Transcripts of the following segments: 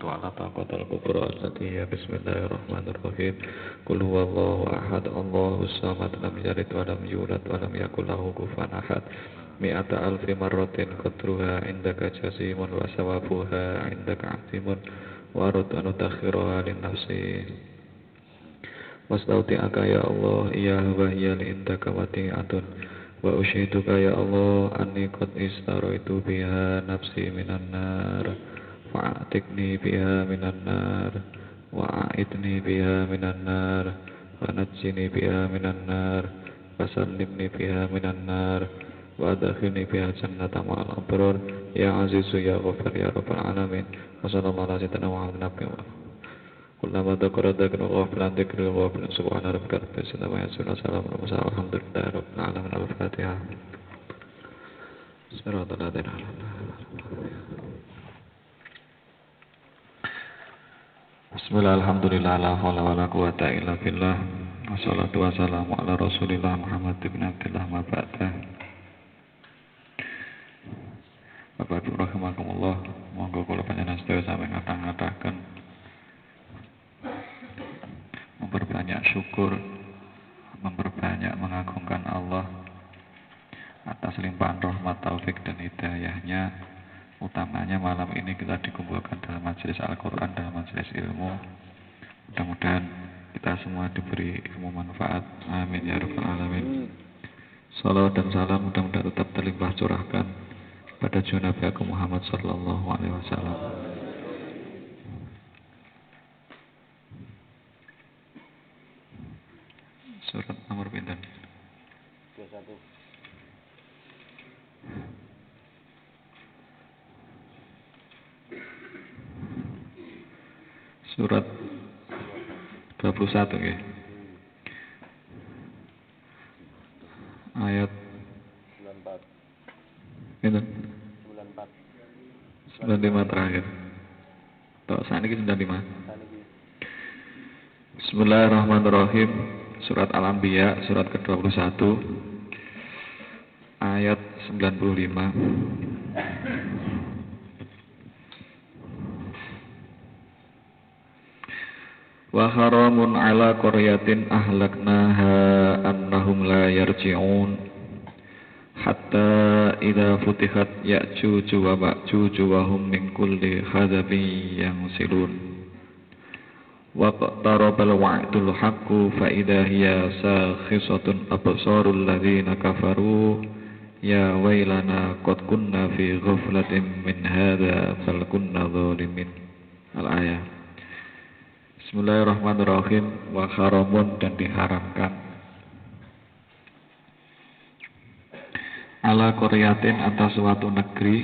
ولا طاقة الكبرى التي هي بسم الله الرحمن الرحيم قل هو الله أحد الله الصمد لم يلد ولم يولد ولم يكن له كفوا أحد 100,000 مرة قدرها عندك جسيم وثوابها عندك عظيم وأردت أن أدخرها لنفسي واستودعك يا الله إياها وهي عندك وديعة وأشهدك يا الله أني قد اشتريت بها نفسي من النار فأعتقني بها من النار وأعدني بها من النار ونجني بها من النار وسلمني بها من النار وأدخلني بها جنة مع الأبرار يا عزيز يا غفار يا رب العالمين وصلى الله على سيدنا محمد كلما ذكر ذكر الغافلان ذكر الغافلين سبحان ربك رب العزة عما يصفون وسلام على المرسلين والحمد لله رب العالمين الفاتحة صراط الذين أنعمت Bismillah, alhamdulillah, la hawla wa la quwata illa billah wassalatu wassalamu ala rasulillah Muhammad ibn Abdillah ma ba'da. Bapak Ibu rahimakumullah, monggo kula panjenengan sedaya sampeyan ngatah-ngataken memperbanyak syukur, memperbanyak mengagungkan Allah atas limpahan rahmat, taufik dan hidayahnya. Utamanya malam ini kita dikumpulkan dalam majelis Al-Quran, dalam majelis ilmu. Mudah-mudahan kita semua diberi ilmu manfaat. Amin ya rabbal alamin. Salawat dan salam mudah-mudahan tetap terlimpah curahkan pada Nabi Agung Muhammad sallallahu alaihi wasallam. Surat nomor pinten? 21. Surat 21 ya. Ayat 94. Itu 94. 95 terakhir. Tok saniki 95. Saniki. Bismillahirrahmanirrahim. Surat Al-Anbiya surat ke-21 ayat 95. Wa haramun ala qaryatin ahlaknaha annahum la yarji'un hatta idza futihat ya'juj wa ma'juj wa hum min kulli hadabin yansilun wa qtarabal wa'dul haqqu fa idza hiya sakhisatun absarul ladzina kafaru ya wailana qad kunna fi ghaflatin min hadza bal kunna zalimin. Al-ayah. Bismillahirrahmanirrahim. Wa haramun, dan diharamkan ala qaryatin atas suatu negeri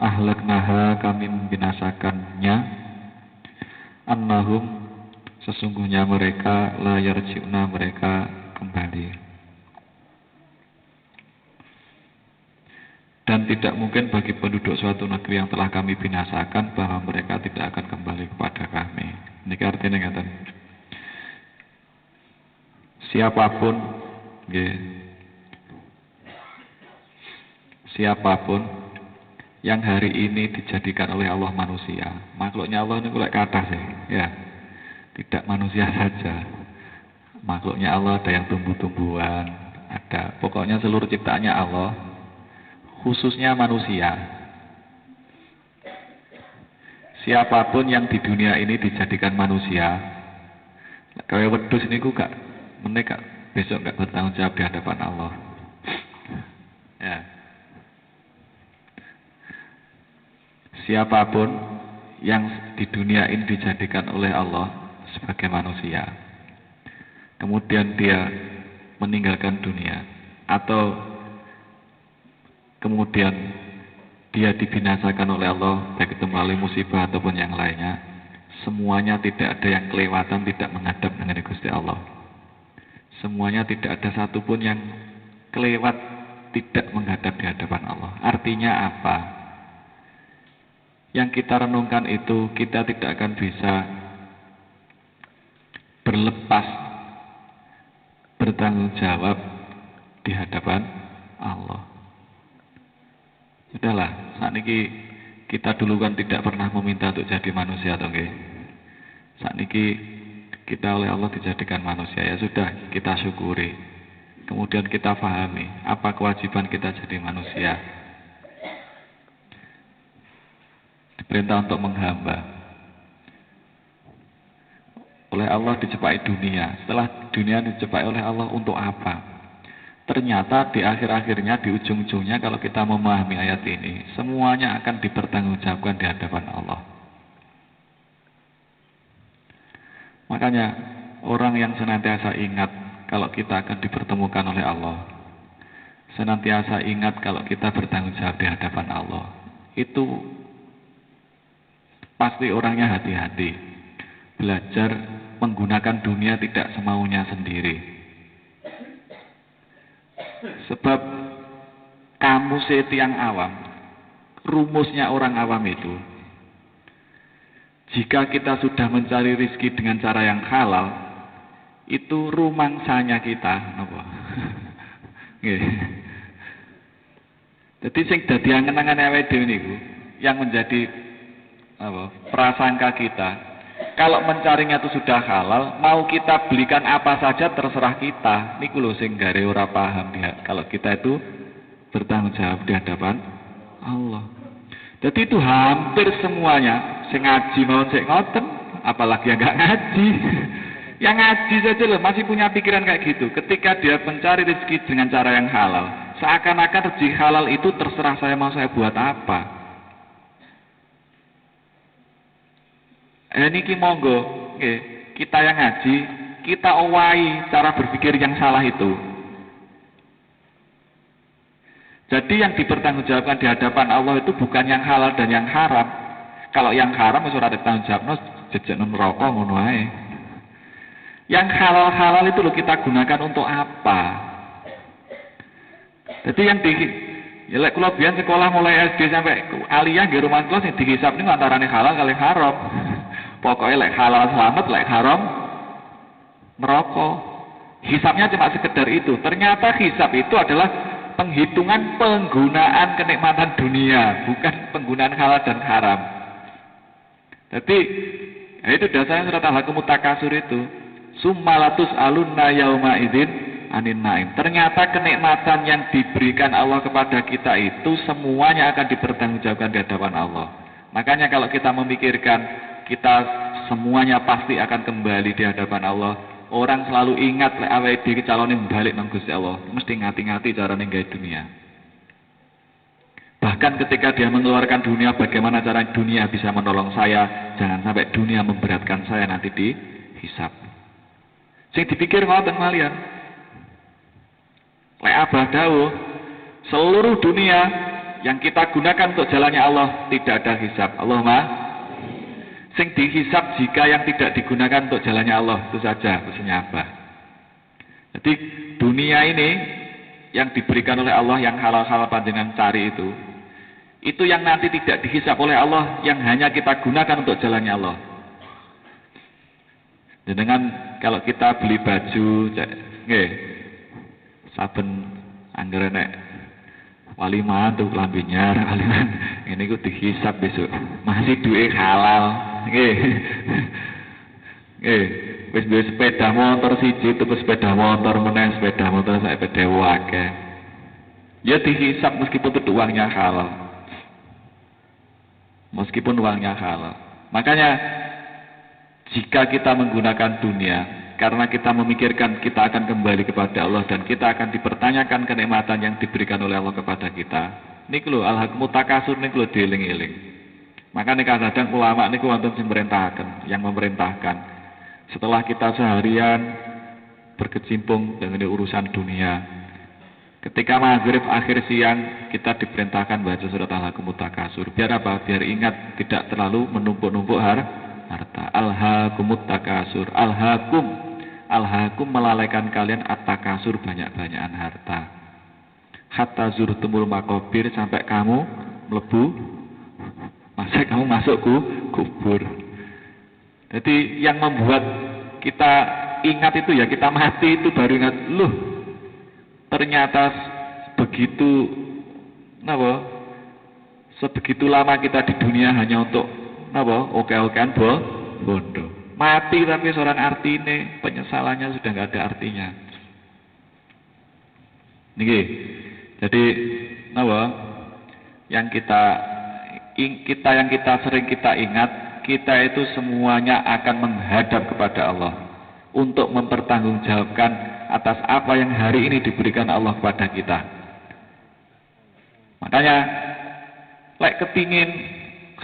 ahlaknaha kami membinasakannya annahum sesungguhnya mereka la yarji'una mereka kembali. Dan tidak mungkin bagi penduduk suatu negeri yang telah kami binasakan bahwa mereka tidak akan kembali kepada kami. Ini artinya ngeten. Siapapun yang hari ini dijadikan oleh Allah manusia, makhluknya Allah ini kulek kathah sih, ya. Tidak manusia saja. Makhluknya Allah ada yang tumbuh-tumbuhan, ada pokoknya seluruh ciptaannya Allah, khususnya manusia. Siapapun yang di dunia ini dijadikan manusia, kayak wedhus niku gak menika besok gak bertanggung jawab di hadapan Allah. Ya. Siapapun yang di dunia ini dijadikan oleh Allah sebagai manusia, kemudian dia meninggalkan dunia atau kemudian dia dibinasakan oleh Allah, baik itu melalui musibah ataupun yang lainnya, semuanya tidak ada yang kelewatan, tidak menghadap dengan Gusti Allah. Semuanya tidak ada satupun yang kelewat, tidak menghadap di hadapan Allah. Artinya apa? Yang kita renungkan itu, kita tidak akan bisa berlepas bertanggung jawab di hadapan Allah. Sudahlah, saat ini Kita dulu kan tidak pernah meminta untuk jadi manusia, toh nggih. Sakniki kita oleh Allah dijadikan manusia, ya sudah, kita syukuri. Kemudian kita pahami apa kewajiban kita jadi manusia. Diperintah untuk menghamba. Oleh Allah dicepai dunia. Setelah dunia dicepai oleh Allah untuk apa? Ternyata di akhir-akhirnya, di ujung-ujungnya kalau kita memahami ayat ini, semuanya akan dipertanggungjawabkan di hadapan Allah. Makanya orang yang senantiasa ingat kalau kita akan dipertemukan oleh Allah, senantiasa ingat kalau kita bertanggung jawab di hadapan Allah, itu pasti orangnya hati-hati, belajar menggunakan dunia tidak semaunya sendiri. Sebab kamu setiang awam, rumusnya orang awam itu, jika kita sudah mencari rizki dengan cara yang halal, itu rumangsanya kita, napa? Jadi sing dadi angen-angen awake dhewe niku, yang menjadi prasangka kita, kalau mencarinya itu sudah halal, mau kita belikan apa saja terserah kita. Niku lho sing gare ora paham dia. Kalau kita itu bertanggung jawab di hadapan Allah. Jadi itu hampir semuanya, sing ngaji mau sing ngoten, apalagi yang enggak ngaji. Yang ngaji saja loh masih punya pikiran kayak gitu. Ketika dia mencari rezeki dengan cara yang halal, seakan-akan rezeki halal itu terserah saya mau saya buat apa. Niki monggo, kita yang ngaji, kita owahi cara berpikir yang salah itu. Jadi yang dipertanggungjawabkan di hadapan Allah itu bukan yang halal dan yang haram. Kalau yang haram wis ora ditanggungjawabno, jejekno neraka ngono ae. Yang halal-halal itu loh kita gunakan untuk apa? Jadi yang ya lek kula biyen sekolah mulai SD sampai aliyah nggih rumah kula sing dihisab niku antarane halal kali haram. Pokoknya lek halal selamat, lek haram neraka. Hisabnya cuma sekedar itu. Ternyata hisab itu adalah penghitungan penggunaan kenikmatan dunia, bukan penggunaan halal dan haram. Jadi ya itu dasarnya surat Al-Haqqum Takasur itu. Summalatus alunna yauma idzin anin naim. Ternyata kenikmatan yang diberikan Allah kepada kita itu semuanya akan dipertanggungjawabkan di hadapan Allah. Makanya kalau kita memikirkan kita semuanya pasti akan kembali di hadapan Allah. Orang selalu ingat lek awake dhewe calone balik nang Gusti Allah, mesti ngati-ngati carane gawe dunia. Bahkan ketika dia mengeluarkan dunia, bagaimana cara dunia bisa menolong saya? Jangan sampai dunia memberatkan saya nanti di hisab. Sing dipikir ngoten malian. Lek Abah dawuh, seluruh dunia yang kita gunakan untuk jalannya Allah tidak ada hisab. Allahumma sing dihisab jika yang tidak digunakan untuk jalannya Allah, itu saja maksudnya apa? Jadi dunia ini yang diberikan oleh Allah yang halal-halal panjenengan cari itu yang nanti tidak dihisab oleh Allah, yang hanya kita gunakan untuk jalannya Allah. Dengan kalau kita beli baju, nggih, saben anggere nek waliman tuh kelambinya, waliman ini ku dihisab besok, masih duit halal. Wis duwe sepeda motor siji, tuku sepeda motor meneh, sepeda motor sak pedewo akeh. Ya dihisab meskipun itu uangnya halal. Meskipun uangnya halal. Makanya jika kita menggunakan dunia karena kita memikirkan kita akan kembali kepada Allah dan kita akan dipertanyakan kenikmatan yang diberikan oleh Allah kepada kita. Niku lho Al-Haqqum Takasur niku lho dieling-eling. Makanya kadang-kadang ulama niku wonten sing yang memerintahkan. Setelah kita seharian berkecimpung dengan urusan dunia, ketika maghrib akhir siang kita diperintahkan baca surat Al-Haqqum Takasur. Biar apa? Biar ingat tidak terlalu menumpuk-numpuk harta. Al-Haqqum Takasur. Al-Haqqum melalaikan kalian at-takasur, banyak-banyakan harta. Hatta zurtumul maqabir, sampai kamu masuk kubur. Jadi yang membuat kita ingat itu ya kita mati itu baru ingat, loh ternyata begitu Sebegitu lama kita di dunia hanya untuk apa? Oke-okean bodoh. Mati tapi seorang artine, penyesalannya sudah nggak ada artinya. Niki. Jadi apa? Yang kita sering kita ingat, kita itu semuanya akan menghadap kepada Allah untuk mempertanggungjawabkan atas apa yang hari ini diberikan Allah kepada kita. Makanya lek kepingin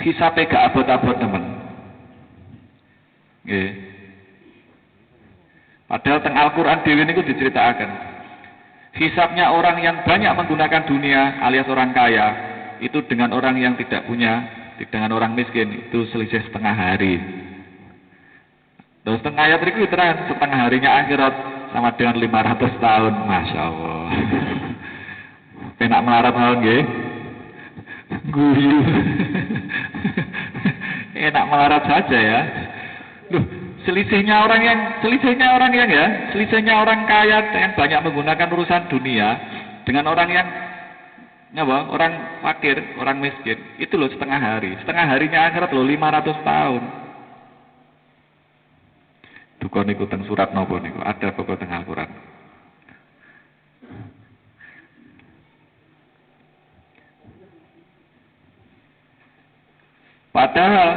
hisabe gak abot-abot teman. Nggih. Padahal teng Al-Qur'an dhewe niku diceritakan. Hisabnya orang yang banyak menggunakan dunia alias orang kaya itu dengan orang yang tidak punya, dengan orang miskin itu selisih setengah hari. Terus setengah ayat itu terang setengah harinya akhirat sama dengan 500 tahun, masya Allah. Penak melarat tahun nggih. Guyu. Enak melarat saja ya. Loh, selisihnya orang kaya yang banyak menggunakan urusan dunia dengan orang yang orang fakir, orang miskin, itu loh setengah hari. Setengah harinya akhirat loh 500 tahun. Duka niku teng surat napa niku? Ada pokok teng Al-Qur'an. Padahal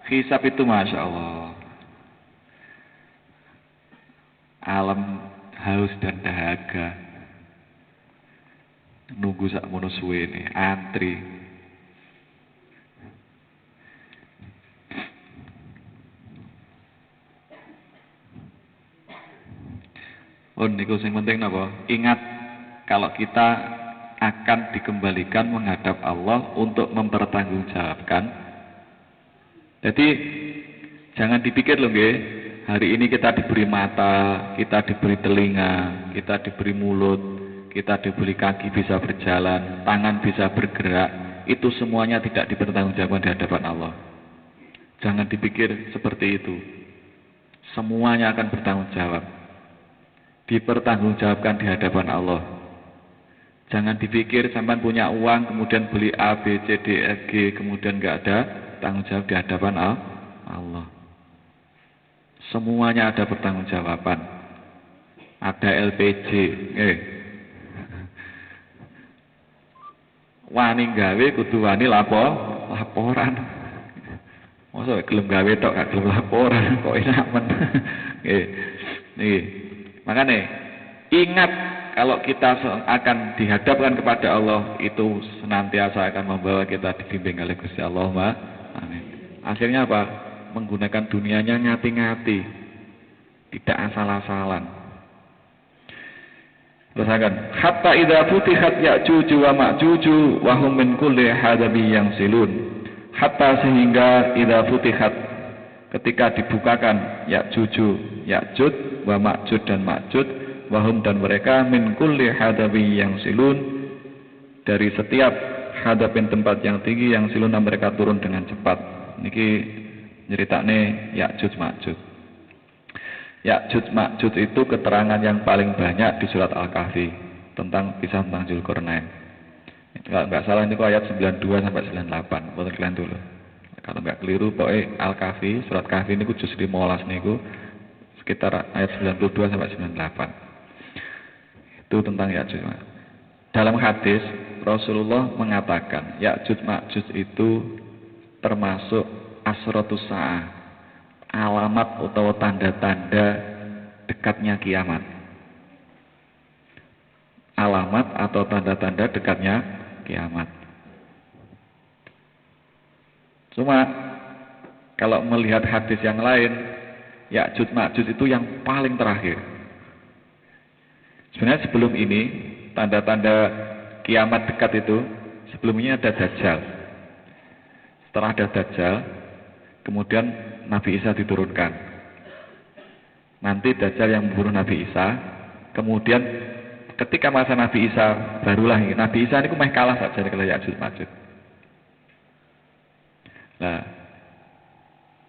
hisab itu masya Allah. Alam haus dan dahaga. Nunggu sak mono suwene, antri. Niku sing penting napa? Ingat kalau kita akan dikembalikan menghadap Allah untuk mempertanggungjawabkan. Jadi jangan dipikir loh nggih, hari ini kita diberi mata, kita diberi telinga, kita diberi mulut, kita diberi kaki bisa berjalan, tangan bisa bergerak, itu semuanya tidak dipertanggungjawabkan di hadapan Allah. Jangan dipikir seperti itu. Semuanya akan bertanggung jawab. Dipertanggungjawabkan di hadapan Allah. Jangan dipikir sampai punya uang kemudian beli A, B, C, D, F, G kemudian nggak ada tanggung jawab di hadapan Allah. Semuanya ada pertanggungjawaban. Ada LPG. Wani gawe kudu wani laporan. Masa gelem gawe tok gak gelem laporan kok enak men. Nggih. Makanya ingat kalau kita akan dihadapkan kepada Allah itu senantiasa akan membawa kita dibimbing oleh Gusti Allah. Amin. Akhirnya apa? Menggunakan dunianya ngati-ngati, tidak asal-asalan. Teruskan. Hatta idza futihat Ya'juj wa Ma'juj wa hum min kulli hadabi yang silun. Hatta sehingga idza futihat ketika dibukakan Ya'juj wa Ma'juj dan Ma'juj wahum dan mereka min kulli hadabi yang silun dari setiap hadapin tempat yang tinggi yang silun mereka turun dengan cepat. Niki nyeritane Ya'juj Ma'juj. Ya'juj Ma'juj itu keterangan yang paling banyak di surat Al-Kahfi tentang kisah tentang Zulkarnain. Kalau nggak salah ini ayat 92 sampai 98. Boleh kalian dulu. Kalau nggak keliru pokoknya Al-Kahfi, surat Kahfi ini juz 15 niku sekitar ayat 92 sampai 98. Itu tentang Ya'juj Ma'juj. Dalam hadis Rasulullah mengatakan Ya'juj Ma'juj itu termasuk asratus sa'ah, alamat atau tanda-tanda dekatnya kiamat. Alamat atau tanda-tanda dekatnya kiamat. Cuma kalau melihat hadis yang lain, Ya'juj Ma'juj itu yang paling terakhir. Sebenarnya sebelum ini tanda-tanda kiamat dekat itu sebelumnya ada Dajjal. Setelah ada Dajjal, kemudian Nabi Isa diturunkan. Nanti Dajjal yang membunuh Nabi Isa. Kemudian ketika masa Nabi Isa barulah Nabi Isa ini meh kalah saja kalau Ya'juj Ma'juj. Nah,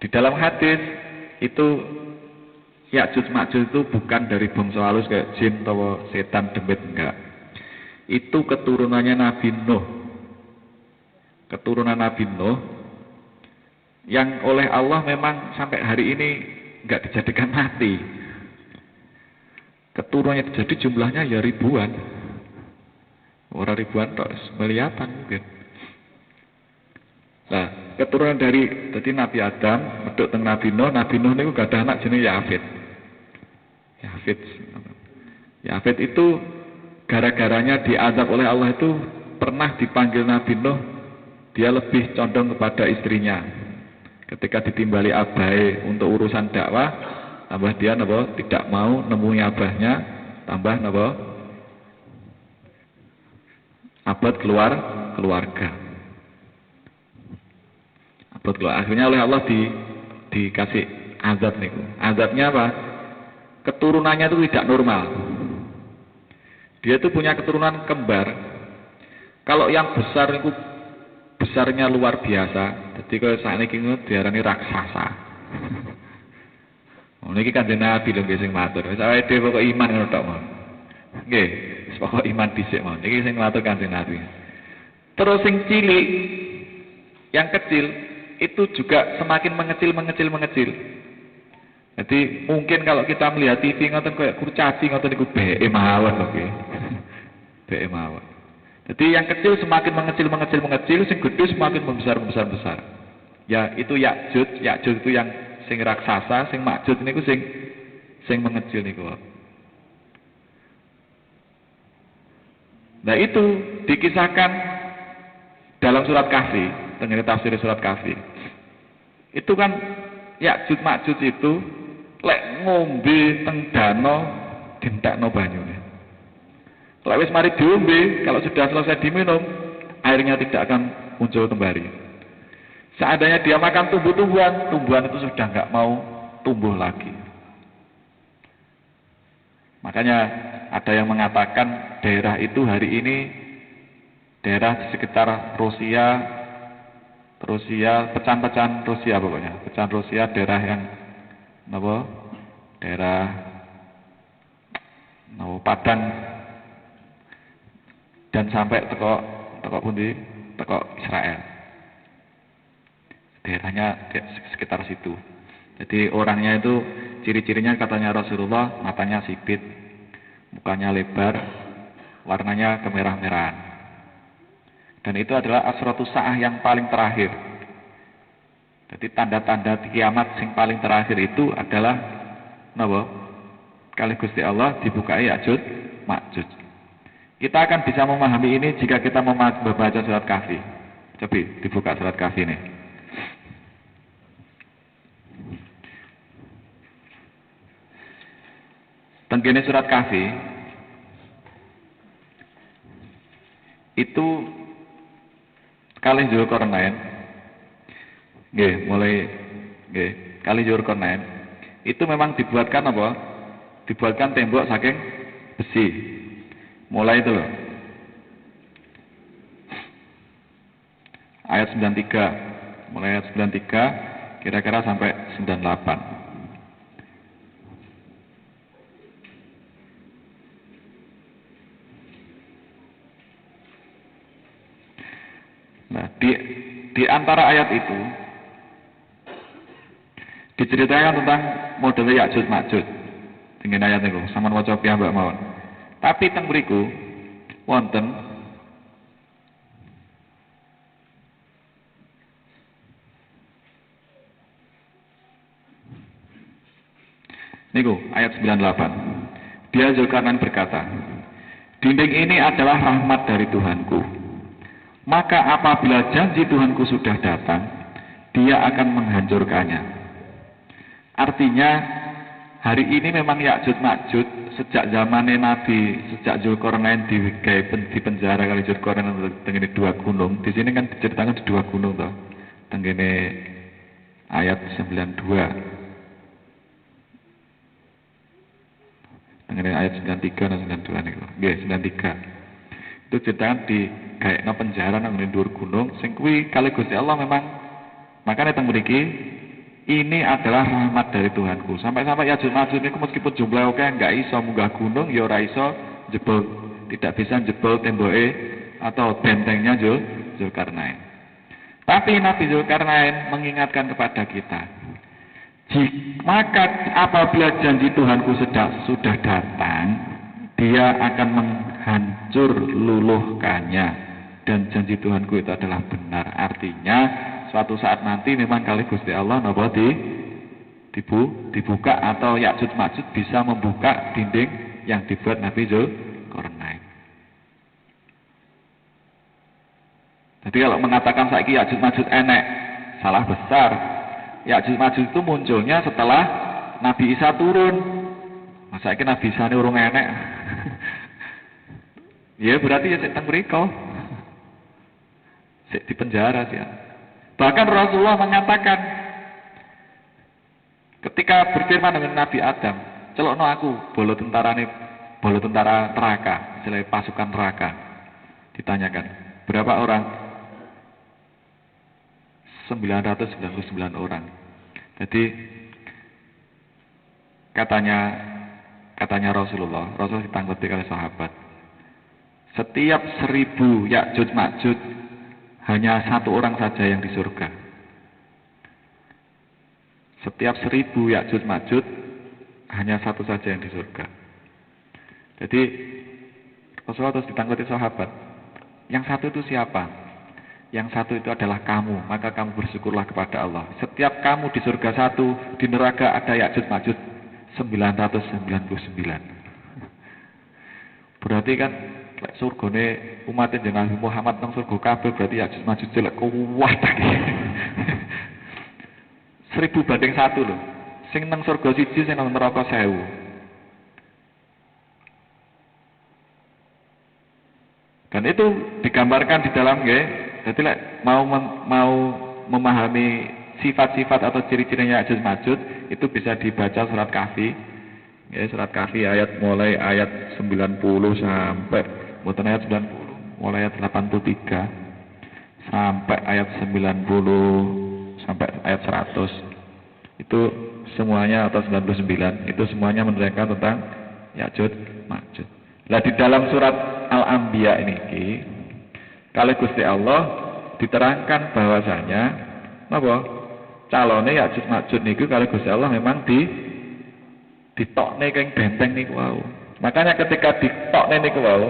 di dalam hadis itu Ya'juj Ma'juj itu bukan dari bangsa halus kayak jin atau setan demit, enggak. Itu keturunannya Nabi Nuh. keturunan Nabi Nuh yang oleh Allah memang sampai hari ini nggak dijadikan mati. Keturunannya jadi jumlahnya ya ribuan. Orang ribuan tok, miliaran mungkin. Nah, keturunan dari tadi Nabi Adam, medhok teng Nabi Nuh niku gadah anak jenenge Yafet. Yafet itu gara-garanya diazab oleh Allah itu pernah dipanggil Nabi Nuh, dia lebih condong kepada istrinya. Ketika ditimbali abai untuk urusan dakwah, tambah dia napa tidak mau nemui abahnya, tambah napa abad keluarga. Abad keluarga. Akhirnya oleh Allah dikasih azab niku. Azabnya apa? Keturunannya itu tidak normal. Dia itu punya keturunan kembar. Kalau yang besar itu besarnya luar biasa. Jadi kalau saat ini diarani raksasa. Niki Kanjeng Nabi lho nggih sing matur. Wis awake dhewe kok iman ngono tok mawon. Nggih, pokok iman dhisik mawon. Niki sing matur Kanjeng Nabi. Terus sing cilik yang kecil itu juga semakin mengecil. Jadi mungkin kalau kita melihat TV ngoten kayak kurcaci ngoten niku beke mawon lho nggih. Beke mawon. Jadi yang kecil semakin mengecil, sing gede semakin membesar. Ya itu Ya'juj itu yang sing raksasa, sing Ma'juj niku sing mengecil niku. Nah itu dikisahkan dalam surat Kahfi, tengene tafsir surat Kahfi. Itu kan Ya'juj Ma'juj itu lek ngombe teng danau dientekno banyune. Lek wis mari diombe, kalau sudah selesai diminum, airnya tidak akan muncul kembali. Seandainya dia makan tumbuhan itu sudah nggak mau tumbuh lagi. Makanya ada yang mengatakan daerah itu hari ini daerah di sekitar Rusia, pecahan-pecahan Rusia pokoknya, pecahan Rusia daerah yang daerah Padang dan sampai teko pundi teko Israel. Daerahnya sekitar situ. Jadi orangnya itu ciri-cirinya katanya Rasulullah, matanya sipit, mukanya lebar, warnanya kemerah-merahan. Dan itu adalah asratus sa'ah yang paling terakhir. Jadi tanda-tanda kiamat yang paling terakhir itu adalah kali Gusti Allah dibukai Ya'juj Ma'juj. Kita akan bisa memahami ini jika kita membaca surat Kahfi. Coba dibuka surat Kahfi ini. Tenggene surat Kahfi itu kalih Dzulqarnain. Nggih, kalih Dzulqarnain itu memang dibuatkan apa? Dibuatkan tembok saking besi. Mulai itu loh. Ayat 93. Mulai ayat 93 kira-kira sampai 98. Nah, di antara ayat itu diceritakan tentang model Ya'juj Ma'juj. Dengan ayat itu, sama waca piyambak mawon. Tapi teng mriku wonten niku ayat 98. Dia Dzulkarnain berkata, dinding ini adalah rahmat dari Tuhanku. Maka apabila janji Tuhanku sudah datang, dia akan menghancurkannya. Artinya hari ini memang Ya'juj Ma'juj sejak zamannya Nabi, sejak Dzulqarnain di penjara kali Dzulqarnain tengene dua gunung. Di sini kan diceritakan di dua gunung toh. Tengene ayat 92. Tengene ayat 93 dan 92 niku. Nggih, 93. Itu ceritakan di gaekno penjara nang dhuwur gunung sing kuwi kali Gusti Allah memang makanya teng mriki ini adalah rahmat dari Tuhanku. Sampai-sampai Ya'juj Ma'juj niku meskipun jumlah oke enggak iso munggah gunung, ya ora iso jebol, tidak bisa jebol temboke atau bentengnya Dzulkarnain. Tapi Nabi Zulkarnain mengingatkan kepada kita, maka apabila janji Tuhanku sudah datang, dia akan menghancur luluhkannya, dan janji Tuhanku itu adalah benar. Artinya suatu saat nanti memang kali Gusti Allah dibuka, atau Ya'juj Ma'juj bisa membuka dinding yang dibuat Nabi Zulkarnain. Jadi kalau mengatakan saiki Ya'juj Ma'juj enek, salah besar. Ya'juj Ma'juj itu munculnya setelah Nabi Isa turun. Masa saiki Nabi Isa ini urung enek. Ya berarti ya teng mriko. Sik di penjara sih. Bahkan Rasulullah mengatakan ketika berfirman dengan Nabi Adam, celokno aku bolo tentara neraka, selain pasukan neraka. Ditanyakan, berapa orang? 999 orang. Jadi katanya Rasulullah ditanggapi oleh sahabat. Setiap 1000 Ya'juj Ma'juj hanya 1 orang saja yang di surga. Setiap 1000 Ya'juj Ma'juj hanya 1 saja yang di surga. Jadi Rasulullah terus ditanggapi sahabat. Yang 1 itu siapa? Yang 1 itu adalah kamu, maka kamu bersyukurlah kepada Allah. Setiap kamu di surga 1, di neraka ada Ya'juj Ma'juj 999. Berarti kan surgane umat Nabi Muhammad nang surga kabeh, berarti Ya'juj Ma'juj jelek kuwat iki. 1000 banding 1 lho. Sing nang surga 1, sing nang neraka 1000. Dan itu digambarkan di dalam jadi mau memahami sifat-sifat atau ciri-cirinya Ya'juj Ma'juj itu bisa dibaca surat Kahfi. Ya, surat Kahfi mulai ayat 90 sampai bukan ayat 90, mulai ayat 83 sampai ayat 90 sampai ayat 100. Itu semuanya atau 99 itu semuanya menerangkan tentang Ya'juj Ma'juj. Lah di dalam surat Al-Anbiya ini kali Gusti Allah diterangkan bahwasanya napa calone Ya'juj Ma'juj niku kali Gusti Allah memang ditokne keng benteng niku wau. Makanya ketika ditokne niku wau,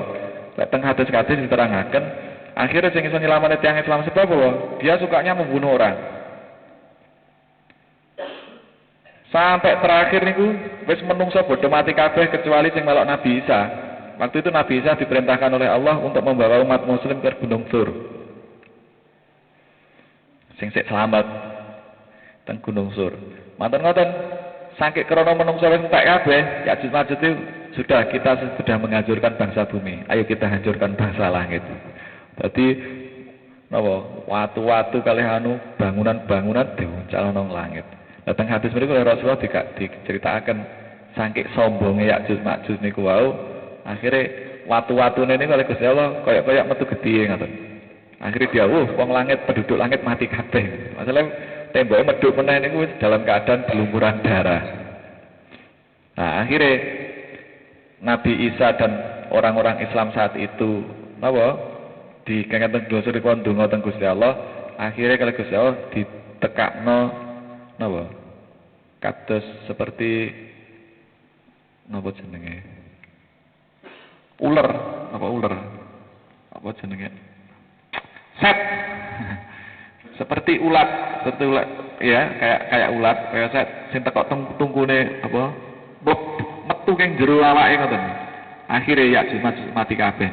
teng hadis-hadis diterangaken akhirnya sing iso nyelametne tiyang Islam sebab apa? Dia sukanya membunuh orang. Sampai terakhir niku wis menungso bodho mati kabeh kecuali sing melok Nabi Isa. Waktu itu Nabi Isa diperintahkan oleh Allah untuk membawa umat muslim ke Gunung Tur. Sing sik selamat teng Gunung Sur. Manten ngoten saking krana menungso wis entek kabeh, Ya'juj Ma'juj itu kita sudah menghancurkan bangsa bumi. Ayo kita hancurkan bangsa langit. Jadi napa watu-watu kalih bangunan-bangunan diuncalno nang langit. Datang hadis mriku Rasulullah diceritakan saking sombonge Ya'juj Ma'juj niku wau. Akhirnya watu-watune niku oleh Gusti Allah kaya metu gedhe ngoten. Akhirnya dia, wong langit, penduduk langit mati kabeh. Masalah temboknya medhuk meneh niku dalam keadaan berlumuran darah. Nah, akhirnya Nabi Isa dan orang-orang Islam saat itu napa dikengken dosa dipun donga teng Gusti Allah, akhirnya kalau Gusti Allah ditekakno napa? Kados seperti napa jenenge? Ular. Apa jenenge? Set. Seperti ulat, ya, kayak ulat, kayak set sing tekok tungkune apa? Metu keng jero awake ngoten. Akhire Ya'juj Ma'juj mati kabeh.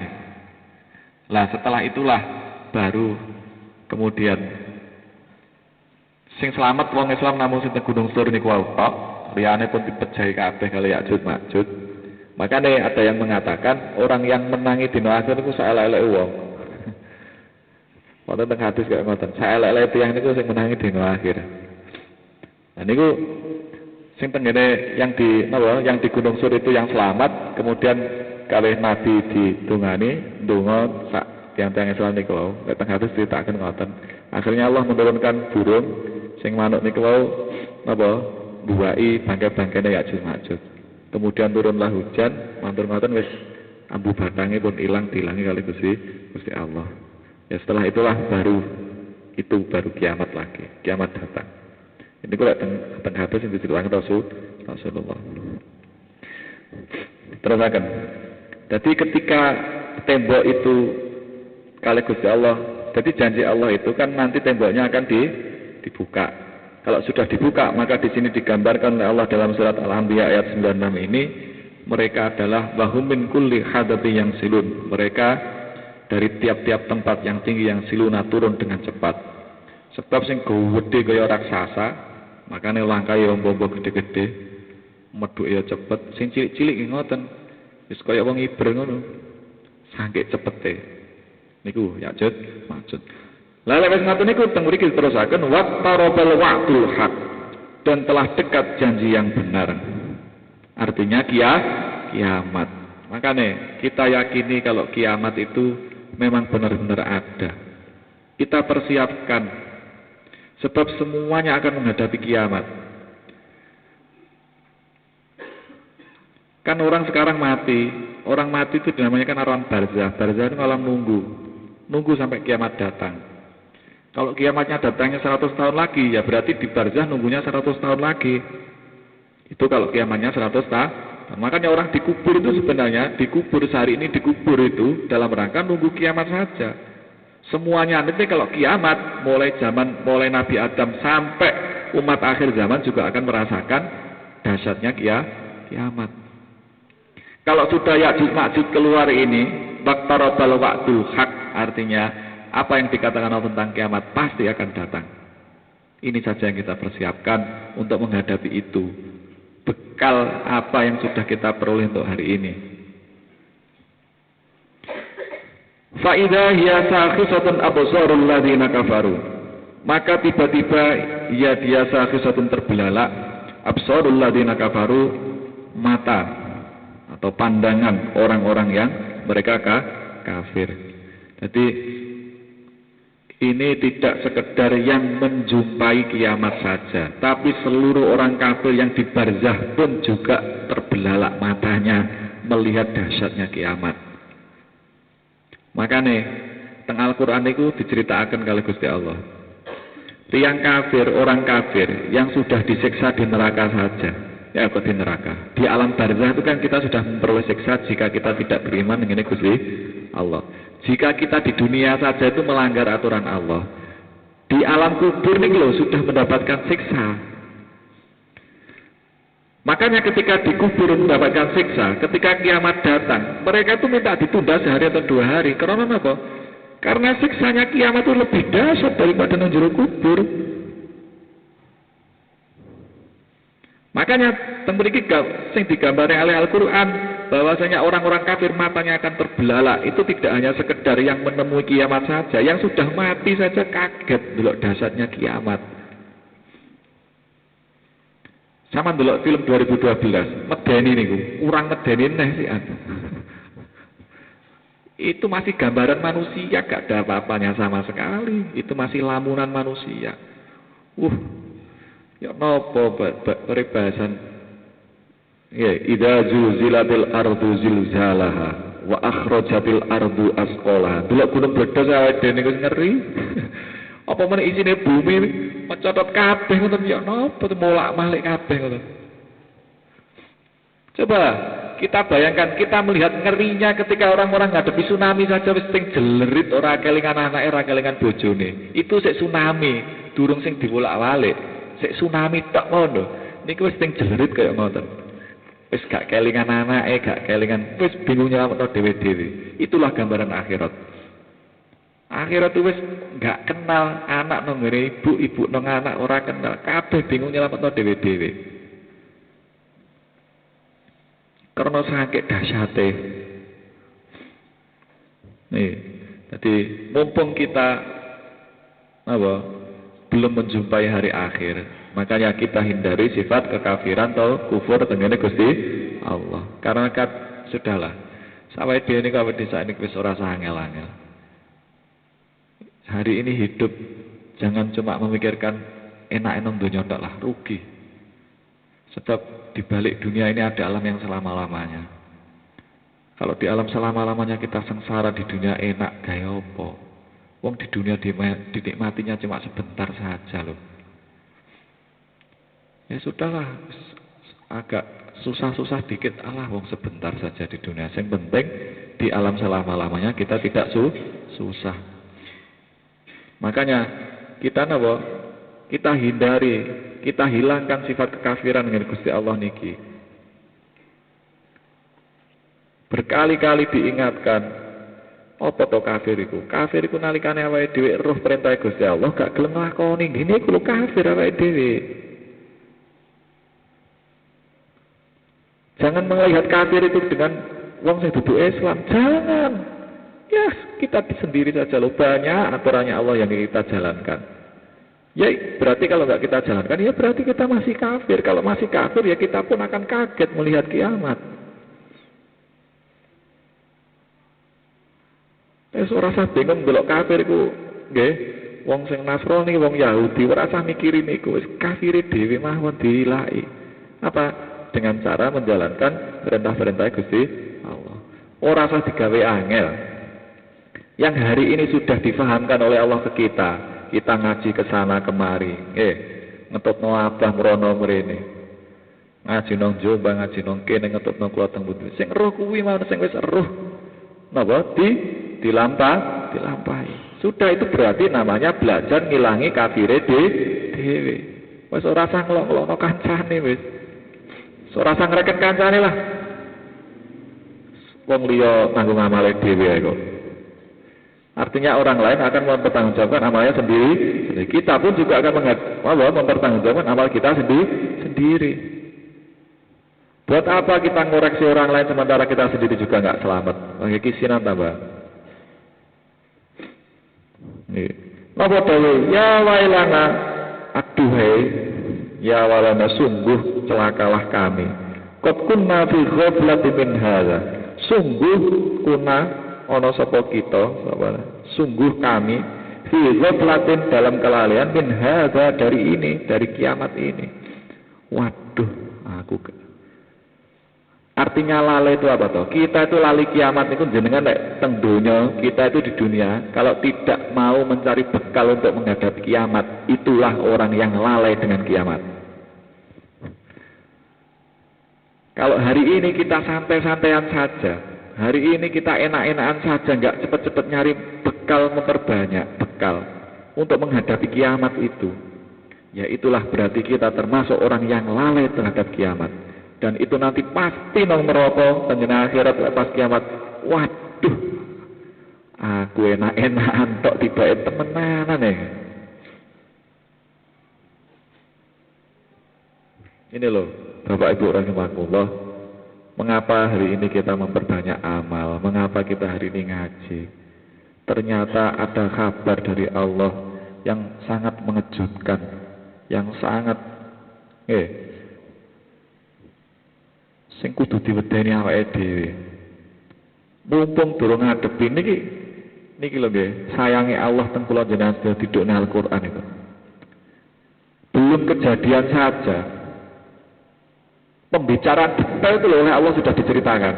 Lah setelah itulah baru kemudian sing selamat wong Islam namung sing Gunung Sur niku wae tok, liyane pun dipejahi kabeh kali Ya'juj Ma'juj. Makanya ada yang mengatakan orang yang menangi dina akhir niku saelek-eleke wong. Wonten teng hadis kaya ngoten, saelek-eleke tiyang niku sing menangi dina akhir. Nah niku sing tenggene yang di Gunung Sur itu yang selamat, kemudian kalih Nabi ditungani ndonga sak tiyang-tiyang Islam niku wau. Teng hadis ditakaken ngoten. Akhirnya Allah menurunkan burung sing manuk niku wau mbuwaki bangke-bangkene Ya'juj Ma'juj. Kemudian turunlah hujan, mantur ngoten wis ambu batangnya pun hilang dilangi kali Gusti Allah. Ya setelah itulah baru Itu baru kiamat lagi, kiamat datang. Ini kalau teng hadis yang diceritakan Rasulullah. Terus akan. Jadi ketika tembok itu kali Gusti Allah, jadi janji Allah itu kan nanti temboknya akan dibuka. Kalau sudah dibuka, maka di sini digambarkan oleh Allah dalam surat Al-Anbiya ayat 96 ini, mereka adalah wahum min kulli hadati yang silun. Mereka dari tiap-tiap tempat yang tinggi yang siluna turun dengan cepat. Sebab sing gede kaya raksasa, makanya langkah ya ombo-ombo gede-gede, medhuk ya cepet, sing cilik-cilik ngoten. Wis kaya wong iber ngono. Saking cepete. Niku Ya'juj Ma'juj. Lah lewat ngoten niku teng mriki terusaken waqtarabal wa'dul haq, dan telah dekat janji yang benar. Artinya kiamat. Makanya kita yakini kalau kiamat itu memang benar-benar ada. Kita persiapkan, sebab semuanya akan menghadapi kiamat. Kan orang sekarang mati, orang mati itu namanya kan alam barzah. Barzah itu alam nunggu sampai kiamat datang. Kalau kiamatnya datangnya 100 tahun lagi, ya berarti di barzah nunggunya 100 tahun lagi. Itu kalau kiamatnya 100 tahun. Makanya orang dikubur itu sebenarnya, dikubur sehari ini dikubur itu dalam rangka nunggu kiamat saja. Semuanya nanti kalau kiamat, mulai Nabi Adam sampai umat akhir zaman juga akan merasakan dahsyatnya kiamat. Kalau sudah Ya'juj Ma'juj keluar ini, waqtarabal wa'dul haq, artinya apa yang dikatakan Allah tentang kiamat pasti akan datang. Ini saja yang kita persiapkan untuk menghadapi itu. Bekal apa yang sudah kita peroleh untuk hari ini. Fa idza hiya sakhisatun absarul ladzina kafaru. Maka tiba-tiba dia sakhisatun terbelalak absarul ladzina kafaru, mata atau pandangan orang-orang yang mereka kafir. Jadi ini tidak sekedar yang menjumpai kiamat saja, tapi seluruh orang kafir yang di barzah pun juga terbelalak matanya melihat dahsyatnya kiamat. Makanya teng Al-Quran itu diceritakan kali Gusti Allah. Tiang kafir, orang kafir yang sudah disiksa di neraka saja, ya kok di neraka. Di alam barzah itu kan kita sudah memperoleh siksa jika kita tidak beriman dengan Gusti Allah. Jika kita di dunia saja itu melanggar aturan Allah, di alam kubur ini loh sudah mendapatkan siksa. Makanya ketika dikubur mendapatkan siksa, ketika kiamat datang, mereka itu minta ditunda sehari atau 2 hari. Karena apa? Karena siksanya kiamat itu lebih dahsyat daripada nang jero kubur. Makanya teng mriki sing digambari oleh Al-Qur'an bahwasanya orang-orang kafir matanya akan terbelalak, itu tidak hanya sekedar yang menemui kiamat saja, yang sudah mati saja kaget delok dahsyatnya kiamat. Sama delok film 2012, medeni niku, urang medeni neh sih. Itu masih gambaran manusia, gak ada apa-apanya sama sekali. Itu masih lamunan manusia. Ya nopo peribahasan. Ya, idza zulzilatil ardu zilzalaha wa akhrajatil ardu asqalaha. Delok gunung bledos awake dhewe niku ngeri. Apa meneh isine bumi mecotot kabeh ngoten ya napa molak-malik kabeh ngoten. Coba kita bayangkan, kita melihat ngerinya ketika orang-orang ngadepi tsunami saja wis ping jelerit ora kelingan anake, ora kelingan bojone. Itu sik tsunami, durung sing diwolak-walik. Sik tsunami tok ngono. Niku wis ping jelerit kaya ngoten. Wis gak kelingan anake, gak kelingan, wis bingung nyelametno dhewe-dhewe. Itulah gambaran akhirat. Akhirat itu wis gak kenal anak nang ngene ibu, ibu nang anak ora kenal, kabeh bingung nyelametno dhewe-dhewe. Karena sakit dahsyate. Nih, jadi mumpung kita belum menjumpai hari akhir, makanya kita hindari sifat kekafiran atau kufur tengene Gusti Allah. Karena kan sudahlah, sampai dia ini kawit desa ini wis ora angel-angel. Hari ini hidup jangan cuma memikirkan enak-enak dunia tok lah, rugi. Sebab di balik dunia ini ada alam yang selama-lamanya. Kalau di alam selama-lamanya kita sengsara, di dunia enak gaya apa? Wong di dunia dinikmatinya cuma sebentar saja loh. Ya sudahlah, agak susah-susah dikit, Allah wong sebentar saja di dunia. Yang penting di alam selama-lamanya kita tidak susah. Makanya kita napa? Kita hindari, kita hilangkan sifat kekafiran dengan Gusti Allah niki. Berkali-kali diingatkan, apa to kafir iku? Kafir iku nalikane awake dhewe roh perintah Gusti Allah gak gelem nglakoni. Ngene iku lho kafir awake dhewe. Jangan melihat kafir itu dengan wong sing duduk Islam. Jangan. Ya, kita sendiri saja loh. Banyak aturannya Allah yang kita jalankan. Ya, berarti kalau nggak kita jalankan, ya berarti kita masih kafir. Kalau masih kafir, ya kita pun akan kaget melihat kiamat. Ora usah bingung delok kafir iku, nggih. Wong sing Nasrani, wong Yahudi ora usah mikirin iku, wis kafire dhewe mawon dilaki. Apa? Dengan cara menjalankan perintah-perintah Gusti Allah. Ora usah digawe angel. Yang hari ini sudah difahamkan oleh Allah ke kita. Kita ngaji ke sana kemari. Ngetutno abah mrono mrene. Ngaji nang Jombang, ngaji nang kene ngetutno kula teng Budi. Sing roh kuwi mawon sing wis eruh. Napa? Dilampahi. Sudah itu berarti namanya belajar ngilangi kafire dhewe. Wis ora usah ngelok-ngelokno kancane wis. Ora usah ngreken kancane lah. Wong liya nanggung amale dhewe ae kok. Artinya orang lain akan mempertanggungjawabkan amalnya sendiri. Kita pun juga akan mempertanggungjawabkan amal kita sendiri. Buat apa kita ngoreksi orang lain sementara kita sendiri juga nggak selamat? Bagi kisinan tambah. Napa dawe? Ya wailana, aduhai, ya walana sungguh celakalah kami. Qad kunna fi ghaflatin min hadza. Sungguh kuna ana sapa kita, sungguh kami fi ghaflatin dalam kelalaian min hadza dari ini, dari kiamat ini. Waduh, artinya lalai itu apa toh? Kita itu lali kiamat itu jenengan teng donya, kita itu di dunia kalau tidak mau mencari bekal untuk menghadapi kiamat, itulah orang yang lalai dengan kiamat. Kalau hari ini kita santai-santaian saja, hari ini kita enak-enakan saja, nggak cepet-cepet nyari bekal, memperbanyak bekal untuk menghadapi kiamat itu, ya itulah berarti kita termasuk orang yang lalai terhadap kiamat. Dan itu nanti pasti nang neraka tengene akhirat lepas kiamat. Waduh, aku enak-enakan tok tibake temenanan ya. Ini loh Bapak Ibu rahimakumullah, mengapa hari ini kita memperbanyak amal, mengapa kita hari ini ngaji. Ternyata ada kabar dari Allah yang sangat mengejutkan, yang sangat sing kudu diwedeni awake dhewe. Mumpung durung ngadepi niki lho nggih, sayange Allah teng kula jenengan sedaya didukne Al-Qur'an itu. Belum kejadian saja. Pembicaraan detail itu loh oleh Allah sudah diceritakan.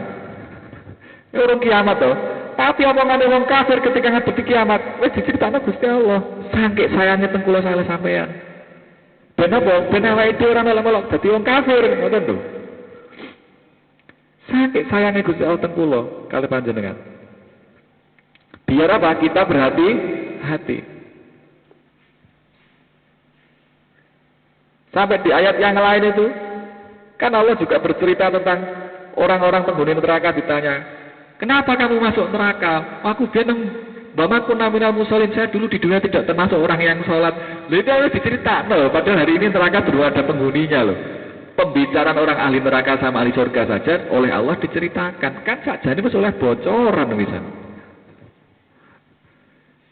Ini orang kiamat toh. Tapi omongan wong kafir ketika ngadepi kiamat, wis diceritakno Gusti Allah. Sangke sayangnya teng kula saleh sampean. Ben apa? Ben awake dhewe ora melok-melok dadi wong kafir, ngoten to. Sakit sayangnya Gusti Allah teng kula kali panjenengan. Biar apa? Kita berhati-hati. Sampai di ayat yang lain itu kan Allah juga bercerita tentang orang-orang penghuni neraka ditanya, kenapa kamu masuk neraka? Aku bilang Bapak kunna minal musholin, saya dulu di dunia tidak termasuk orang yang sholat. Lalu itu harus diceritakan, padahal hari ini neraka baru ada penghuninya loh. Pembicaraan orang ahli neraka sama ahli surga saja oleh Allah diceritakan. Kan saja ini oleh bocoran bisa.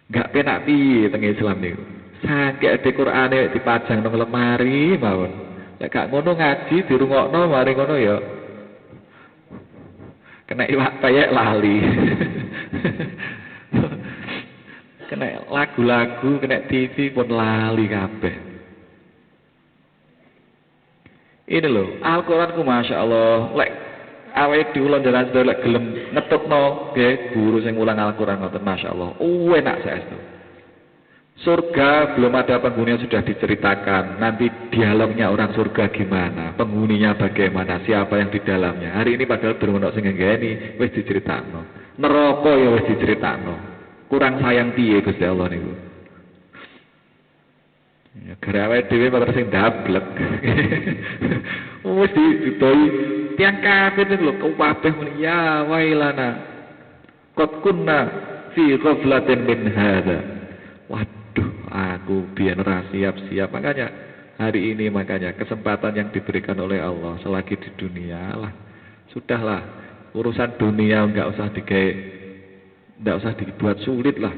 Gak penak piye teng Islam niku. Sakit di Qur'ane dipajang nang lemari mawon. Lek gak ngono ngaji dirungokno mari ngono ya. Kena iwak peyek lali. Kena lagu-lagu, kena TV pun lali kabeh. Ini loh, Al-Quran ku Masya Allah, lek awake diulang jalan sedaya lek gelem ngetutno nggih guru sing ulang Al-Quran ngoten Masya Allah. Enak saestu. Surga belum ada penghuninya sudah diceritakan. Nanti dialognya orang surga gimana, penghuninya bagaimana, siapa yang di dalamnya. Hari ini padahal belum ono sing nggeni, wis diceritakno. Neraka ya wis diceritakno. Kurang sayang piye Gusti Allah niku. Ya gara awake dhewe padha sing dablek. Wis ditoi tiang kafir niku lho kabeh muni ya wailana. Qad kunna fi ghaflatin min hadza. Waduh, aku biar siap-siap. Makanya hari ini kesempatan yang diberikan oleh Allah selagi di dunia lah. Sudahlah, urusan dunia enggak usah dibuat sulit lah.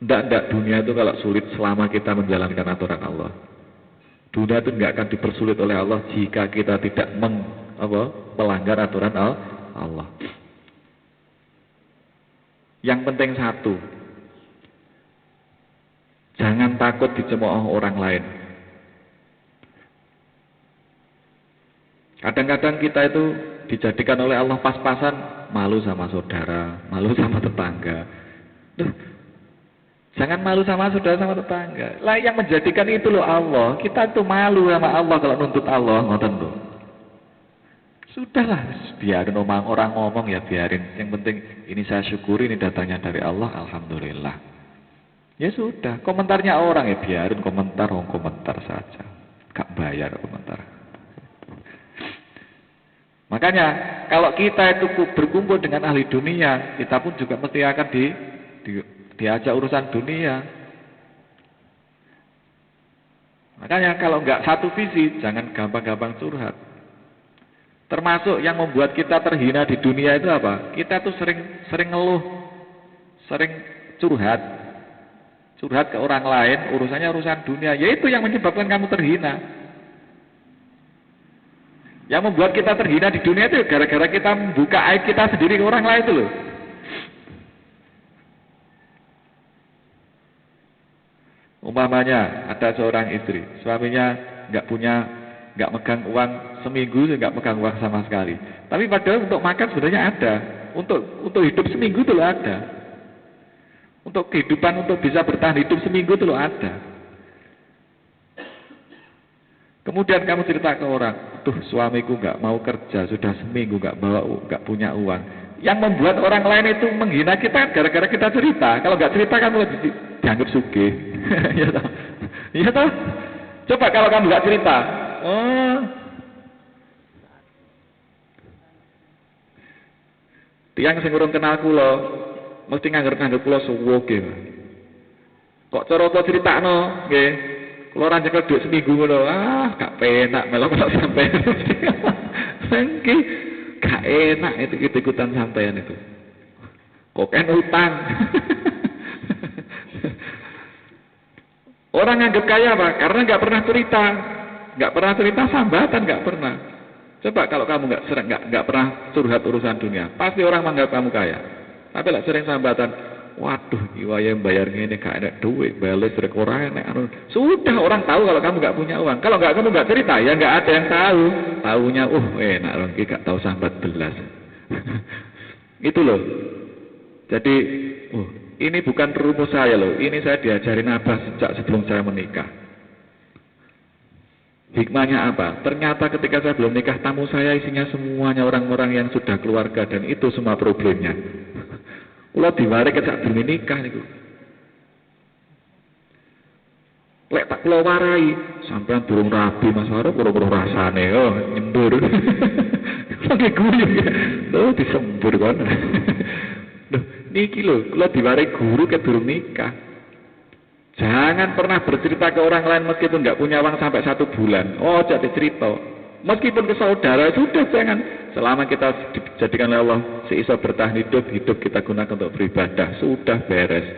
Enggak dunia itu kalau sulit selama kita menjalankan aturan Allah. Dunia itu enggak akan dipersulit oleh Allah jika kita tidak melanggar aturan Allah. Yang penting satu, jangan takut dicemooh orang lain. Kadang-kadang kita itu dijadikan oleh Allah pas-pasan malu sama saudara, malu sama tetangga. Duh, jangan malu sama saudara sama tetangga. Lah yang menjadikan itu loh Allah. Kita tuh malu sama Allah kalau nuntut Allah, ngoten lho. Sudahlah, biarin orang ngomong ya biarin. Yang penting ini saya syukuri ini datangnya dari Allah, alhamdulillah. Ya sudah, komentarnya orang ya biarin komentar saja. Gak bayar komentar. Makanya kalau kita itu berkumpul dengan ahli dunia, kita pun juga mesti akan diajak urusan dunia. Makanya kalau nggak satu visi, jangan gampang-gampang curhat. Termasuk yang membuat kita terhina di dunia itu apa? Kita tuh sering ngeluh, sering curhat ke orang lain, urusannya urusan dunia. Yaitu yang menyebabkan kamu terhina. Yang membuat kita terhina di dunia itu gara-gara kita membuka aib kita sendiri ke orang lain itu loh. Umpamanya ada seorang istri, suaminya nggak megang uang seminggu, nggak megang uang sama sekali. Tapi padahal untuk makan sebenarnya ada, untuk hidup seminggu itu loh ada, untuk kehidupan untuk bisa bertahan hidup seminggu itu loh ada. Kemudian kamu cerita ke orang, tuh suamiku nggak mau kerja, sudah seminggu nggak punya uang. Yang membuat orang lain itu menghina kita gara-gara kita cerita. Kalau nggak cerita kamu lebih dianggap sugih. Ya toh? Ya toh? Coba kalau kamu nggak cerita, tiang sing urung kenal kula mesti nganggep kula suwoge. Kok cara kok critakno, nggih. Kula ora nyekel dhuwit seminggu ngono. Gak penak melok sampean. Sengki gak enak itu ikut-ikutan sampean itu. Kok kan utang. Orang nganggep kaya apa? Karena nggak pernah cerita sambatan, nggak pernah. Coba kalau kamu nggak pernah curhat urusan dunia, pasti orang menganggap kamu kaya. Tapi lah sering sambatan, waduh, iwaya bayar ini gak ada duit, bayar listrik ora enak. Sudah orang tahu kalau kamu nggak punya uang. Kalau kamu nggak cerita, ya nggak ada yang tahu. Tahunya, enak orang gak tahu sambat belas. Itu loh. Jadi, ini bukan rumus saya loh, ini saya diajarin Abah sejak sebelum saya menikah. Hikmahnya apa? Ternyata ketika saya belum nikah, tamu saya isinya semuanya orang-orang yang sudah keluarga dan itu semua problemnya. Kula diwari kecak belum nikah niku. Lek tak kula warai, sampean durung rabi Mas Waro karo rasane nyembur. Lagi guyu ya. Loh disembur kon. Niki lho, kula diwarai guru ke durung nikah. Jangan pernah bercerita ke orang lain meskipun nggak punya uang sampai 1 bulan. Jadi cerita. Meskipun ke saudara sudah jangan. Selama kita dijadikan oleh Allah seiso bertahan hidup kita gunakan untuk beribadah. Sudah beres.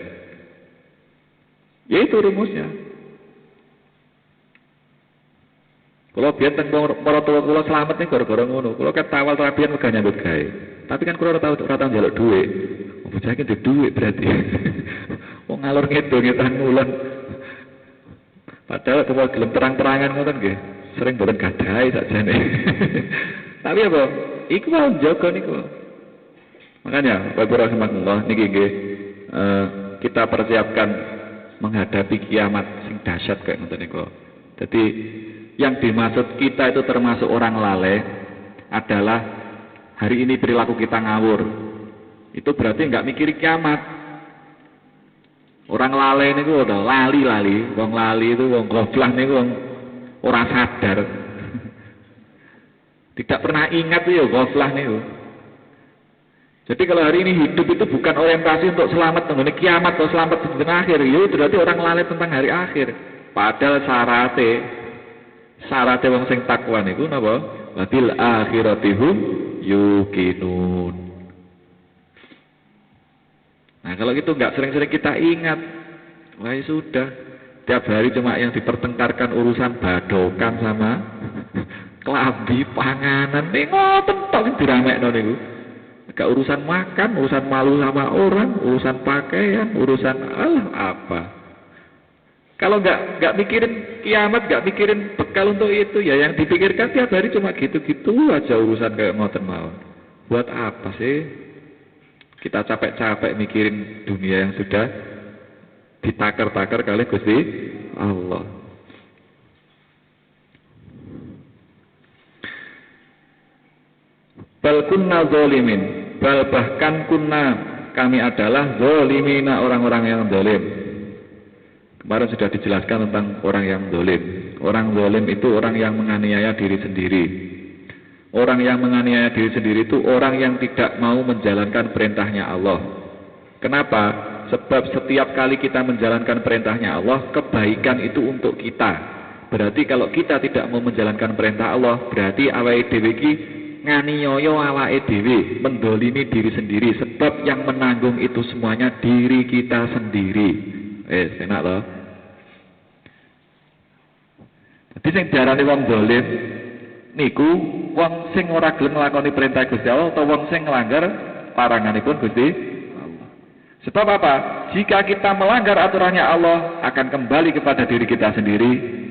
Yaitu rumusnya. Kalau biar tentang mertua kula selamat nih gara-gara ngono. Kula ket awal terapian megah nyambut gawe. Tapi kan kula ora tau njaluk dhuwit. Bocah iki ndek dhuwit berarti. Wong ngalor ngidul ngetan ngulon. Padahal kalau gelem terang-terangan ngoten nggih, sering boten gadahi sakjane. Tapi apa? Iku mau njaga niku. Makanya Bapak rahimakumullah niki nggih kita persiapkan menghadapi kiamat sing dahsyat kayak ngoten niku. Jadi yang dimaksud kita itu termasuk orang lalai adalah hari ini perilaku kita ngawur. Itu berarti nggak mikir kiamat. Orang lalai niku udah lali. Wong lali itu wong goblok niku wong ora sadar. Tidak pernah ingat ya goblok niku. Jadi kalau hari ini hidup itu bukan orientasi untuk selamat mengenai kiamat atau selamat di akhir, ya berarti orang lalai tentang hari akhir. Padahal syarate wong sing takwa niku napa? Wabil akhiratihum yuqinun. Nah kalau gitu nggak sering-sering kita ingat, wah ya sudah. Tiap hari cuma yang dipertengkarkan urusan badokan sama klambi panganan. Nih ngoten tok diramekno niku. Gak urusan makan, urusan malu sama orang, urusan pakaian, urusan apa. Kalau nggak mikirin kiamat, nggak mikirin bekal untuk itu, ya yang dipikirkan tiap hari cuma gitu-gitu aja urusan kayak ngoten mawon. Buat apa sih? Kita capek-capek mikirin dunia yang sudah ditakar-takar kali Gusti Allah. Bal kunna zalimin. Bal bahkan kunna kami adalah zalimina, orang-orang yang zalim. Kemarin sudah dijelaskan tentang orang yang zalim. Orang zalim itu orang yang menganiaya diri sendiri. Orang yang menganiaya diri sendiri itu orang yang tidak mau menjalankan perintahnya Allah. Kenapa? Sebab setiap kali kita menjalankan perintahnya Allah, kebaikan itu untuk kita. Berarti kalau kita tidak mau menjalankan perintah Allah, berarti awake dhewe iki nganiaya awake dhewe, mendolimi diri sendiri, sebab yang menanggung itu semuanya diri kita sendiri. Enak loh. Jadi sing diarani wong dolim niku wong sing ora gelem nglakoni perintah Gusti Allah atau wong sing nglanggar laranganipun Gusti Allah. Sebab apa? Jika kita melanggar aturannya Allah, akan kembali kepada diri kita sendiri.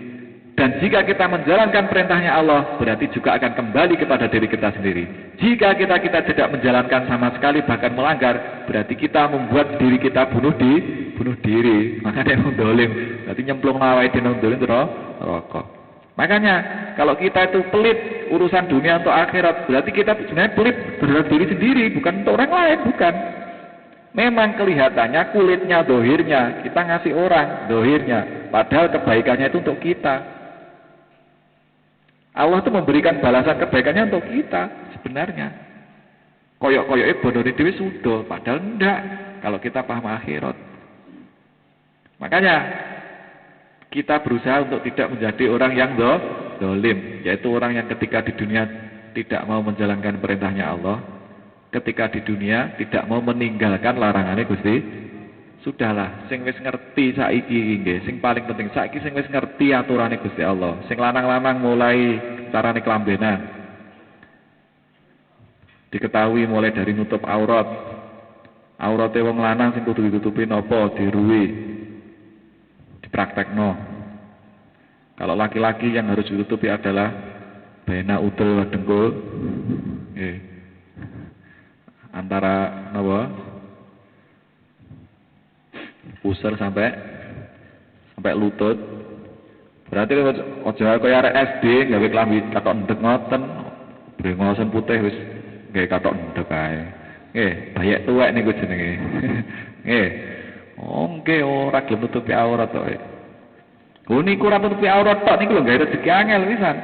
Dan jika kita menjalankan perintahnya Allah, berarti juga akan kembali kepada diri kita sendiri. Jika kita tidak menjalankan sama sekali, bahkan melanggar, berarti kita membuat diri kita bunuh diri. Makanya yang dolim, berarti nyemplung awake dhewe dolim itu rokok. Makanya kalau kita itu pelit urusan dunia untuk akhirat, berarti kita sebenarnya pelit terhadap diri sendiri, bukan untuk orang lain, bukan. Memang kelihatannya kulitnya, dohirnya, kita ngasih orang dohirnya, padahal kebaikannya itu untuk kita. Allah itu memberikan balasan kebaikannya untuk kita sebenarnya. Koyok-koyoknya bononi dhewe sudah, padahal enggak kalau kita paham akhirat. Makanya kita berusaha untuk tidak menjadi orang yang zalim, yaitu orang yang ketika di dunia tidak mau menjalankan perintahnya Allah, ketika di dunia tidak mau meninggalkan larangannya Gusti. Sudahlah, sing wis ngerti saiki nggih, sing paling penting saiki sing wis ngerti aturane Gusti Allah. Sing lanang-lanang mulai carane kelambenan. Diketahui mulai dari nutup aurat. Aurate wong lanang sing kudu ditutupi napa? Diruwi. Dipraktekno. Kalau laki-laki yang harus ditutupi adalah bena udel wa dengkul. Nggih. Antara napa? Pusar sampai lutut. Berarti aja kaya arek SD gawe klambi katok ndek ngoten. Brengosen putih wis gawe katok ndek ae. Nggih, bayek tuwek niku jenenge. Nggih. Oh, nggih ora gelem nutupi aurat tok. Niku ora nutupi aurat tok niku lho gawe rezeki angel pisan.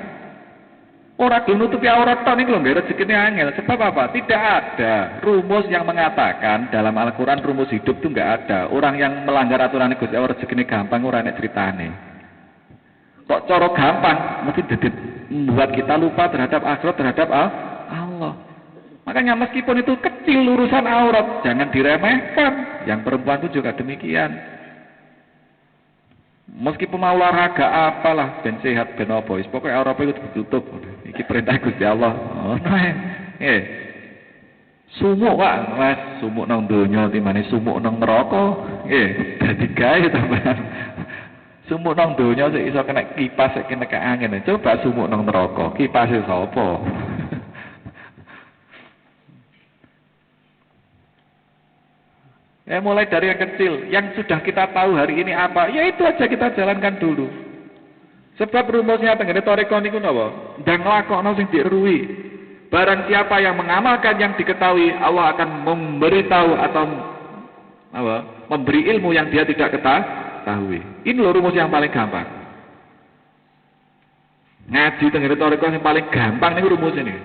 Ora gelem nutupi aurat tok niku lho gawe rezekine angel. Sebab apa? Tidak ada rumus yang mengatakan dalam Al-Qur'an rumus hidup itu enggak ada. Orang yang melanggar aturan Gusti Allah rezekine gampang ora enek critane. Kok cara gampang mesti membuat kita lupa terhadap akhirat, terhadap Allah. Makanya meskipun itu kecil urusan aurat, jangan diremehkan. Yang perempuan itu juga demikian. Meskipun mau olahraga apalah, ben sehat ben apa wis pokoke aurat itu ditutup. Iki perintah Gusti Allah. Ngono ae. Nggih. Sumuk Pak, Mas, sumuk nang donya timane sumuk nang neraka. Nggih, dadi gawe sampean. Sumuk nang donya sik iso kena kipas sik kena angin. Coba sumuk nang neraka, kipase sapa? Mulai dari yang kecil, yang sudah kita tahu hari ini apa, ya itu aja kita jalankan dulu. Sebab rumusnya tenggene toriko niku napa? Ndang nglakokno sing diruwi. Barang siapa yang mengamalkan yang diketahui, Allah akan memberitahu atau apa? Memberi ilmu yang dia tidak ketahui. Ini loh rumus yang paling gampang. Ngaji tenggene toriko yang paling gampang niku rumus ini.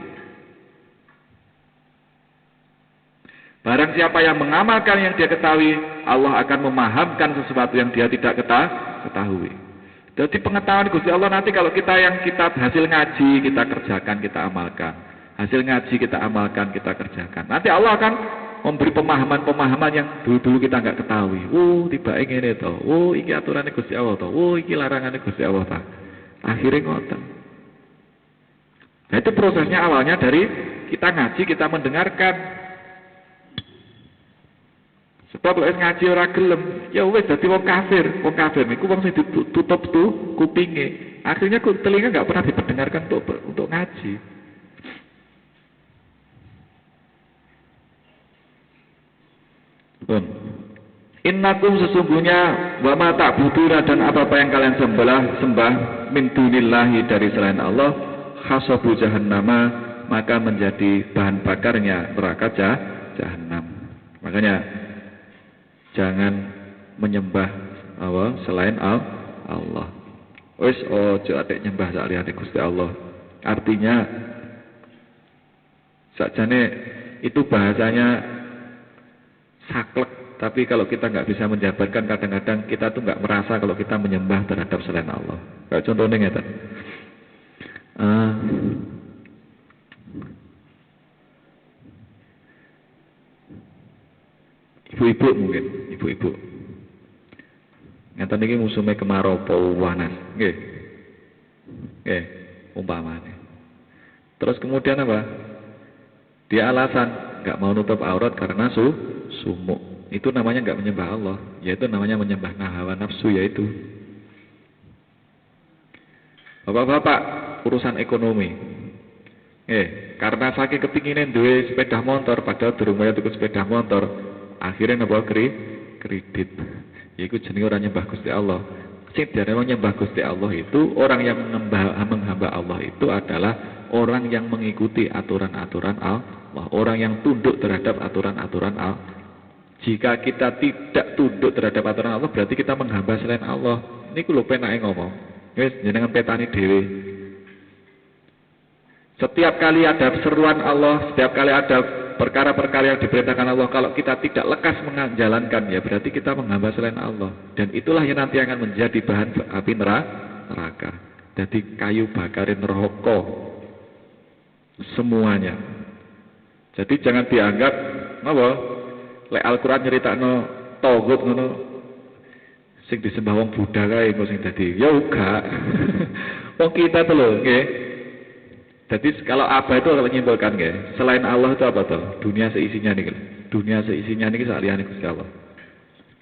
Barang siapa yang mengamalkan yang dia ketahui, Allah akan memahamkan sesuatu yang dia tidak ketahui. Jadi pengetahuan Gusti Allah nanti kalau kita hasil ngaji, kita kerjakan, kita amalkan. Hasil ngaji kita amalkan, kita kerjakan. Nanti Allah akan memberi pemahaman-pemahaman yang dulu-dulu kita nggak ketahui. Tiba ingin itu. Iki aturannya Gusti Allah toh. Iki larangannya Gusti Allah toh. Akhirnya ngoten. Nah itu prosesnya awalnya dari kita ngaji, kita mendengarkan. Sebab lek ngaji ora gelem, ya wis dadi wong kafir. Wong kafir niku wong sing ditutup tuh kupinge. Akhirnya telinga enggak pernah diperdengarkan untuk ngaji. Innakum sesungguhnya wa ma ta'buduna dan apa-apa yang kalian sembah min dunillahi dari selain Allah hasabu jahannama maka menjadi bahan bakarnya neraka jahanam. Makanya jangan menyembah selain Allah. Wis ojo atik nyembah saliyane Gusti Allah. Artinya sakjane itu bahasanya saklek, tapi kalau kita nggak bisa menjabarkan kadang-kadang kita tuh nggak merasa kalau kita menyembah terhadap selain Allah. Kayak contohnya ngeten. Ibu-ibu mungkin, ibu-ibu. Ngeten iki musume kemarau apa panas, nggih. Nggih, umpamane. Terus kemudian apa? Dia alasan enggak mau nutup aurat karena sumuk. Itu namanya enggak menyembah Allah, yaitu namanya menyembah hawa nafsu yaitu. Bapak-bapak, urusan ekonomi. Karena saking kepinginin duwe sepeda motor padahal durung bayar tuku sepeda motor. Akhirnya napa kredit. Yaiku jenenge ora nyembah Gusti Allah. Sing diarani nyembah Gusti Allah itu orang yang menghamba Allah itu adalah orang yang mengikuti aturan-aturan Allah, orang yang tunduk terhadap aturan-aturan Allah. Jika kita tidak tunduk terhadap aturan Allah berarti kita menghamba selain Allah. Niku lho penake ngomong. Wis jenengan petani dhewe. Setiap kali ada seruan Allah, setiap kali ada perkara-perkara yang diperintahkan Allah, kalau kita tidak lekas menjalankan, ya berarti kita menghamba selain Allah. Dan itulah yang nanti akan menjadi bahan api neraka. Jadi kayu bakarin rokok semuanya. Jadi jangan dianggap lek Al-Qur'an nyeritakno togut ngono sing disembah wong Buddha kae engko sing dadi ya uga. Wong kita tuh lho nggih. Jadi kalau apa itu kalau menyimpulkan nggih, selain Allah itu apa tuh? Dunia seisinya nih. Dunia seisinya nih saliyane Gusti Allah.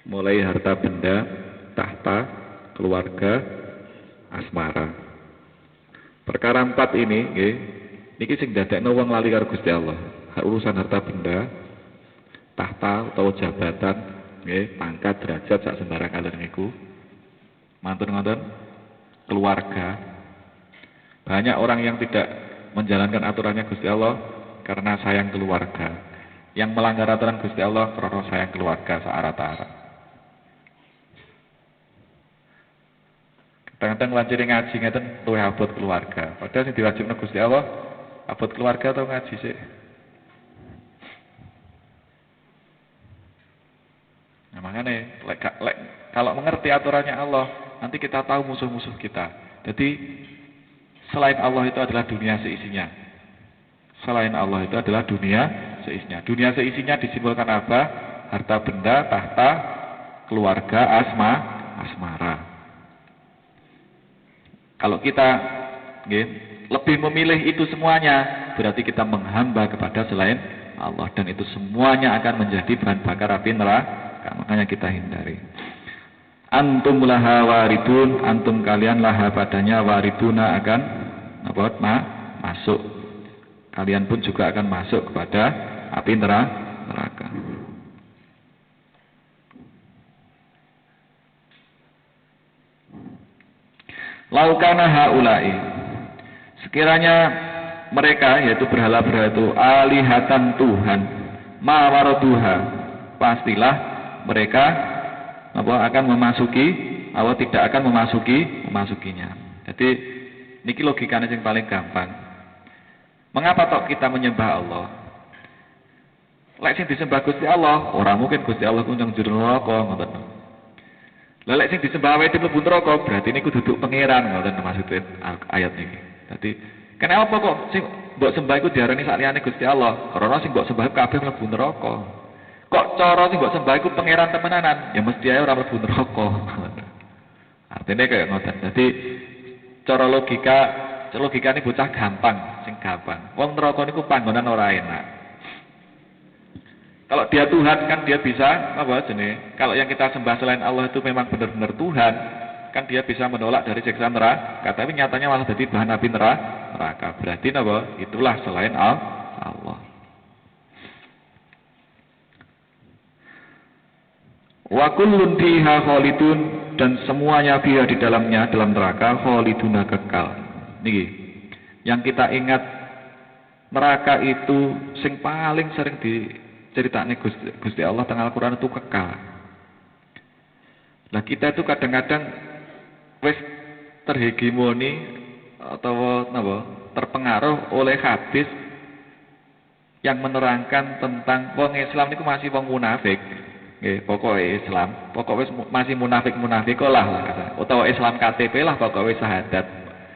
Mulai harta benda, tahta, keluarga, asmara. Perkara 4 ini nggih, niki sing dadekno wong lali karo Gusti Allah. Urusan harta benda, tahta utawa jabatan, nggih, pangkat, derajat sak sembarang kaler niku. Mantun ngoten. Keluarga. Banyak orang yang tidak menjalankan aturannya Gusti Allah karena sayang keluarga. Yang melanggar aturan Gusti Allah karena sayang keluarga searat-arat. Kadang-kadang lancire ngaji ngeten luwih abot keluarga. Padahal sing diwajibno Gusti Allah abot keluarga atau ngaji sih. Nah makanya kalau mengerti aturannya Allah nanti kita tahu musuh-musuh kita. Jadi selain Allah itu adalah dunia seisinya. Selain Allah itu adalah dunia seisinya. Dunia seisinya disimbolkan apa? Harta benda, tahta, keluarga, asmara. Kalau kita lebih memilih itu semuanya, berarti kita menghamba kepada selain Allah. Dan itu semuanya akan menjadi bahan bakar api neraka. Makanya kita hindari. Antum laha waridun, antum kalian laha padanya wariduna akan masuk. Kalian pun juga akan masuk kepada api neraka. Laukana haula'i. Sekiranya mereka yaitu berhala-berhala itu alihatan Tuhan, ma waraduha, pastilah mereka akan memasuki atau tidak akan memasukinya. Jadi niki logikanya yang paling gampang. Mengapa tok kita menyembah Allah? Lek sing disembah Gusti Allah, ora mungkin Gusti Allah kunjung jero neraka, ngoten. Lah lek sing disembah awake dhewe mlebu neraka, berarti niku duduk pangeran, ngoten maksudnya ayat niki. Dadi kenapa kok sing mbok sembah iku diarani saliyane Gusti Allah? Karena sing mbok sembah kabeh mlebu neraka. Kok cara sing mbok sembah iku pangeran temenanan? Ya mesti ae ora mlebu neraka. Artinya kayak ngoten. Jadi cara logikane bocah gampang, sing gampang. Wong neraka niku panggonan ora enak. Kalau dia Tuhan kan dia bisa apa jenis? Kalau yang kita sembah selain Allah itu memang benar-benar Tuhan, kan dia bisa menolak dari siksa neraka. Tapi nyatanya malah jadi bahan api neraka. Berarti apa? Itulah selain Allah. Wa kullun fiha khalidun, dan semuanya fiha di dalamnya dalam neraka khaliduna kekal. Niki. Yang kita ingat neraka itu sing paling sering diceritane Gusti Allah teng Al-Qur'an itu kekal. Nah, kita itu kadang-kadang wis terhegemoni atau terpengaruh oleh hadis yang menerangkan tentang wong Islam niku masih wong munafik. Nggih, pokoke Islam, pokoke masih munafik-munafik lah. Utawa Islam KTP lah pokoke syahadat.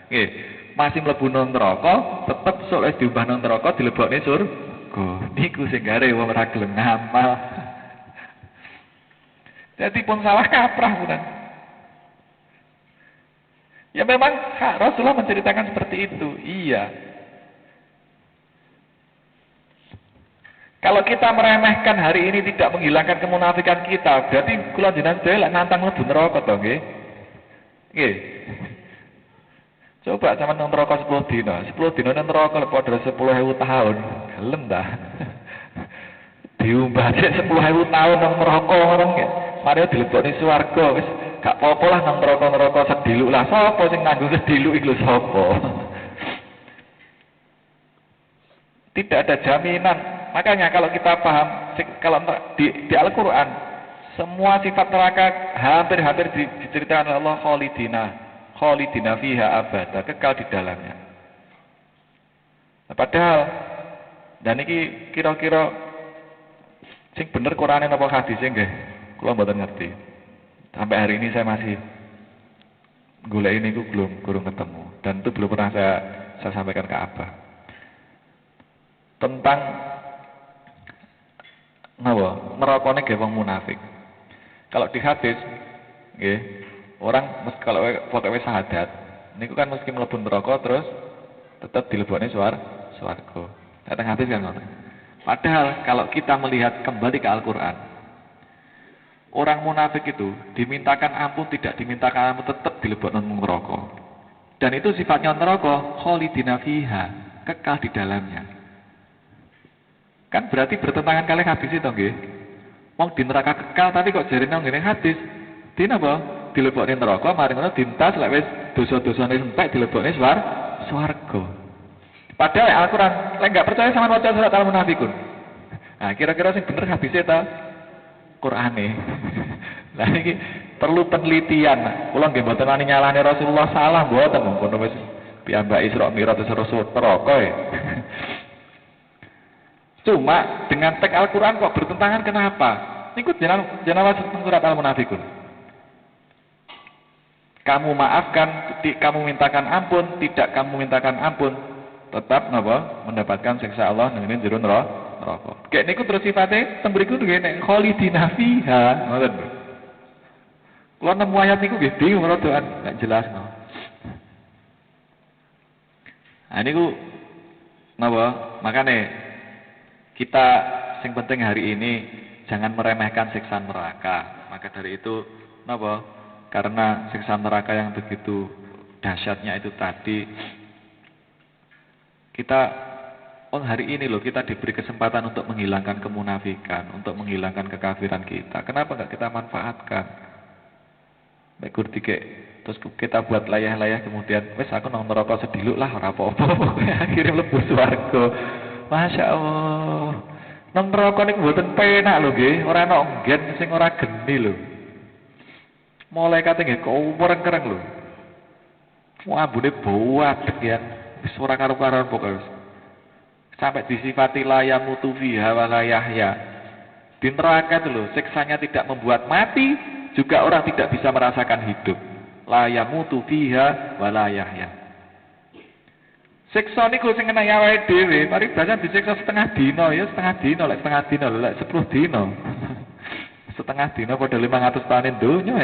Nggih, masih mlebu nang neraka, tetep sok diumbah nang neraka dilebokne surga. Niku sing gare wong ora gelem ngamal. Jadi pun salah kaprah bukan. Ya memang Rasulullah menceritakan seperti itu. Iya. Kalau kita meremehkan hari ini tidak menghilangkan kemunafikan kita, berarti kula jenengan dhewe lek nantang mlebu neraka to nggih. Nggih. Coba sampean nang neraka 10 dina. 10 dina nang neraka lek padha 10.000 tahun. Gelem ta? Diumbah 10.000 tahun nang neraka ngono nggih. Mari dilebokne swarga wis gak apa-apa lah nang neraka-neraka sediluk lah. Sapa sing nganggo sediluk iku sapa? Tidak ada jaminan. Makanya kalau kita paham, kalau di Al-Quran, semua sifat neraka hampir-hampir diceritakan oleh Allah khalidina fiha abada, kekal di dalamnya. Nah, padahal, dan ini kira-kira sing bener Qur'ane napa hadise nggih, kula mboten ngerti. Sampai hari ini saya masih golek ini belum ketemu, dan itu belum pernah saya sampaikan ke Abah. Tentang nerakane ge wong munafik. Kalau di hadis nggih, orang kalau pokoke syahadat niku kan mesti mlebu neraka terus tetap dilebokne swarga. Teng hadis kan ngono. Padahal kalau kita melihat kembali ke Al-Qur'an, orang munafik itu dimintakan ampun tidak dimintakan ampun tetap dilebokne neraka. Dan itu sifatnya neraka khalidina fiha, kekal di dalamnya. Kan berarti bertentangan kali hadis itu nggih. Wong di neraka kekal tapi kok jarine nang ngene hadis. Di napa? Dilebokne neraka mari ngono dintas lek wis dosa-dosane entek dilebokne swarga. Padahal Al-Qur'an lek enggak percaya sama maca surat Al-Munafikun. Nah, kira-kira sing bener hadise ta? Qur'ane. Lah iki perlu penelitian. Kula nggih mboten wani nyalahne Rasulullah salah mboten mongkon wis piyambak Isra Mi'raj terus neraka ya. Cuma dengan teks Al-Quran kok bertentangan kenapa? Niku jenama surat Al-Munafikun. Kamu maafkan, kamu mintakan ampun, tidak kamu mintakan ampun, tetap napa? Mendapatkan siksa Allah nang jero neraka. Kayak niku terus sifate teng mriku nggih nek khalidina fiha, ngoten. Kula nemu ayat niku nggih bingung rada nek jelas no. Nah niku napa? Makane kita yang penting hari ini jangan meremehkan siksa neraka. Maka dari itu, kenapa? Karena siksa neraka yang begitu dahsyatnya itu tadi, kita hari ini loh kita diberi kesempatan untuk menghilangkan kemunafikan, untuk menghilangkan kekafiran kita. Kenapa nggak kita manfaatkan? mek gur dikek terus kita buat layah-layah kemudian wis aku nang neraka sediluk lah ora apa-apa akhirnya mlebu swarga. Masya Allah. Nang neraka niku mboten penak lho nggih, ora ana nggen sing ora geni lho. Malaikate nggih kuwereng-kereng lho. Ambune bau adek ya. Wis ora karo-karoan pokoke. Sampai disifati layamutu fiha wa la yahya. Di neraka itu loh, siksanya tidak membuat mati, juga orang tidak bisa merasakan hidup. Layamutu fiha wa la yahya. Siksa niku sing kena awake dhewe, mari bahkan disiksa setengah dina ya, setengah dina, lek 10 dina. Setengah dina padha 500 tahun donya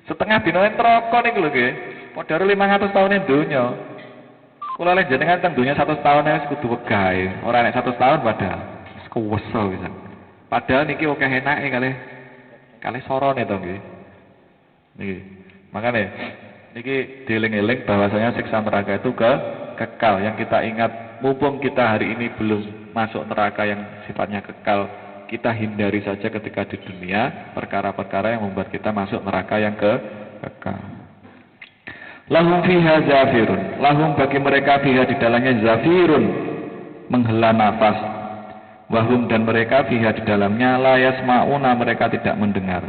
Setengah dina neraka niku lho nggih. Padha 500 tahun donya. Kula lek jenengan teng donya 100 tahun wis kudu wegah. Ora nek 100 tahun padahal wis kuwesa pisan. Padahal niki akeh enake kalih sorone to nggih. Niki. Makane niki dieling-eling bahwasanya siksa neraka itu kekal. Yang kita ingat mumpung kita hari ini belum masuk neraka yang sifatnya kekal, kita hindari saja ketika di dunia perkara-perkara yang membuat kita masuk neraka yang kekal. Lahum fiha zafirun, lahum bagi mereka fiha di dalamnya zafirun, menghela nafas. Wahum dan mereka fiha di dalamnya la yasma'una, mereka tidak mendengar.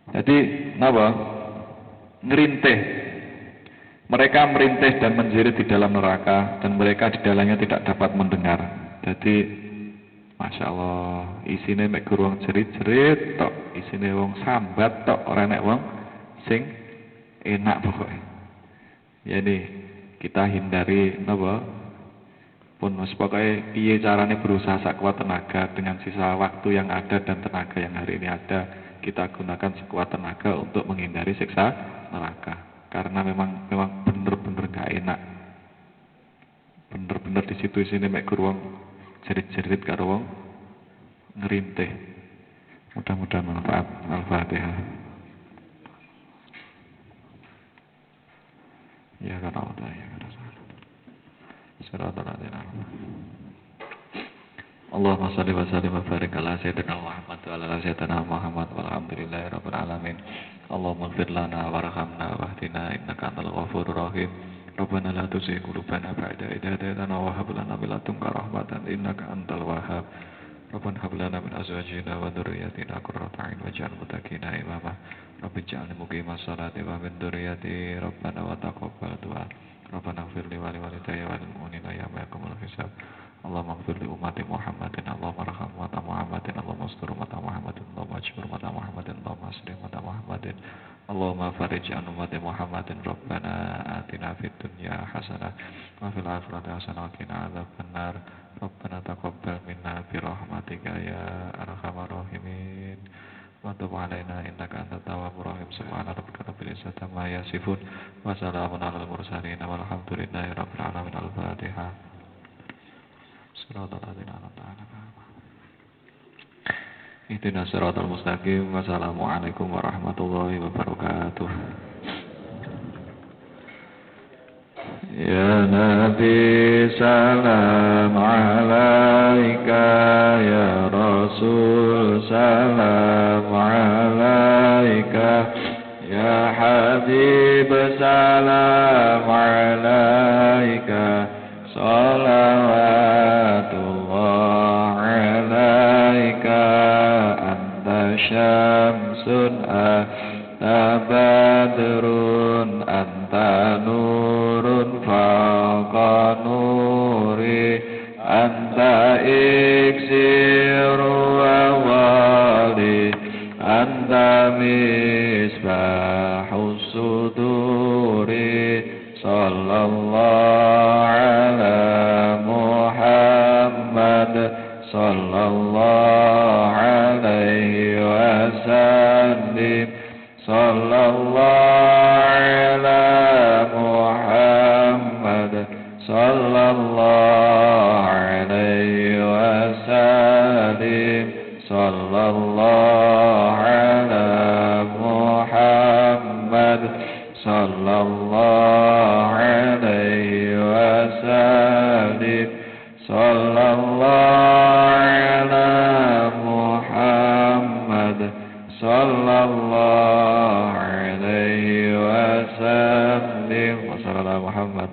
Jadi napa? Ngerintih. Mereka merintih dan menjerit di dalam neraka dan mereka di dalamnya tidak dapat mendengar. Jadi Masya Allah, isine mek guru wong jerit-jerit tok, isine wong sambat tok, ora nek wong sing enak pokoknya. Jadi kita hindari napa? Pun pokoknya piye carane berusaha sekuat tenaga dengan sisa waktu yang ada dan tenaga yang hari ini ada, kita gunakan sekuat tenaga untuk menghindari siksa neraka. Karena memang bener-bener gak enak. Bener-bener di situ sini mek guru wong jerit-jerit karo wong ngerintih. Mudah-mudahan manfaat. Al-Fatihah. Ya kana Allah ya kana Siratal ladzina Allahumma shalli wa sallim wa barik ala sayyidina Muhammad wa ala sayyidina Muhammad walhamdulillahirabbil alamin. Allahumma ighfir lana warhamna wahdina innaka antal ghafurur rahim. Rabbana la tuzigh qulubana ba'da idh hadaytana wa hab lana min ladunka rahmatan innaka antal wahhab. Rabbana hab lana min azwajina wa dhurriyyatina qurrata a'yun waj'alna muttaqina imama. Rabbi ij'alni muqimas salati wa min dhurriyyati Rabbana wa taqabbal du'a. Rabbana ighfir li wa li walidayya wa lil mu'minina yawma yaqumul hisab. Allahumma ighfir li ummati Muhammadin, Allahumma arham ummata Muhammadin, Allahumma astur ummata Muhammadin, Allahumma ajbur ummata Muhammadin, Allahumma asli ummata Muhammadin, Allahumma farij an ummati Muhammadin. Rabbana atina fid dunya hasanah wa fil akhirati hasanah wa qina adzabannar. Rabbana taqabbal minna bi rahmatika ya arhamar rahimin. Wa tub alaina innaka antat tawwabur rahim. Subhana rabbika rabbil izzati amma yasifun wa salamun alal mursalin walhamdulillahi rabbil alamin. Al-Fatihah. Siratal ladzina an'amta 'alaihim. Ihdinas siratal mustaqim. Wassalamualaikum warahmatullahi wabarakatuh. Ya Nabi salam alaika, ya Rasul salam alaika, ya Habib salam alaika, salawatullah alaika, anta syamsun anta badrun anta nurun fawqa nuri, anta iksiru wa wali, anta misbahus suduri. Sallallahu ala Muhammad, sallallahu alaihi wasallim, sallallahu ala Muhammad, sallallahu alaihi wasallim, sallallahu ala Muhammad, sallallahu alaihi wasallam. sallallahu alaihi wasallam wa sallallahu Muhammad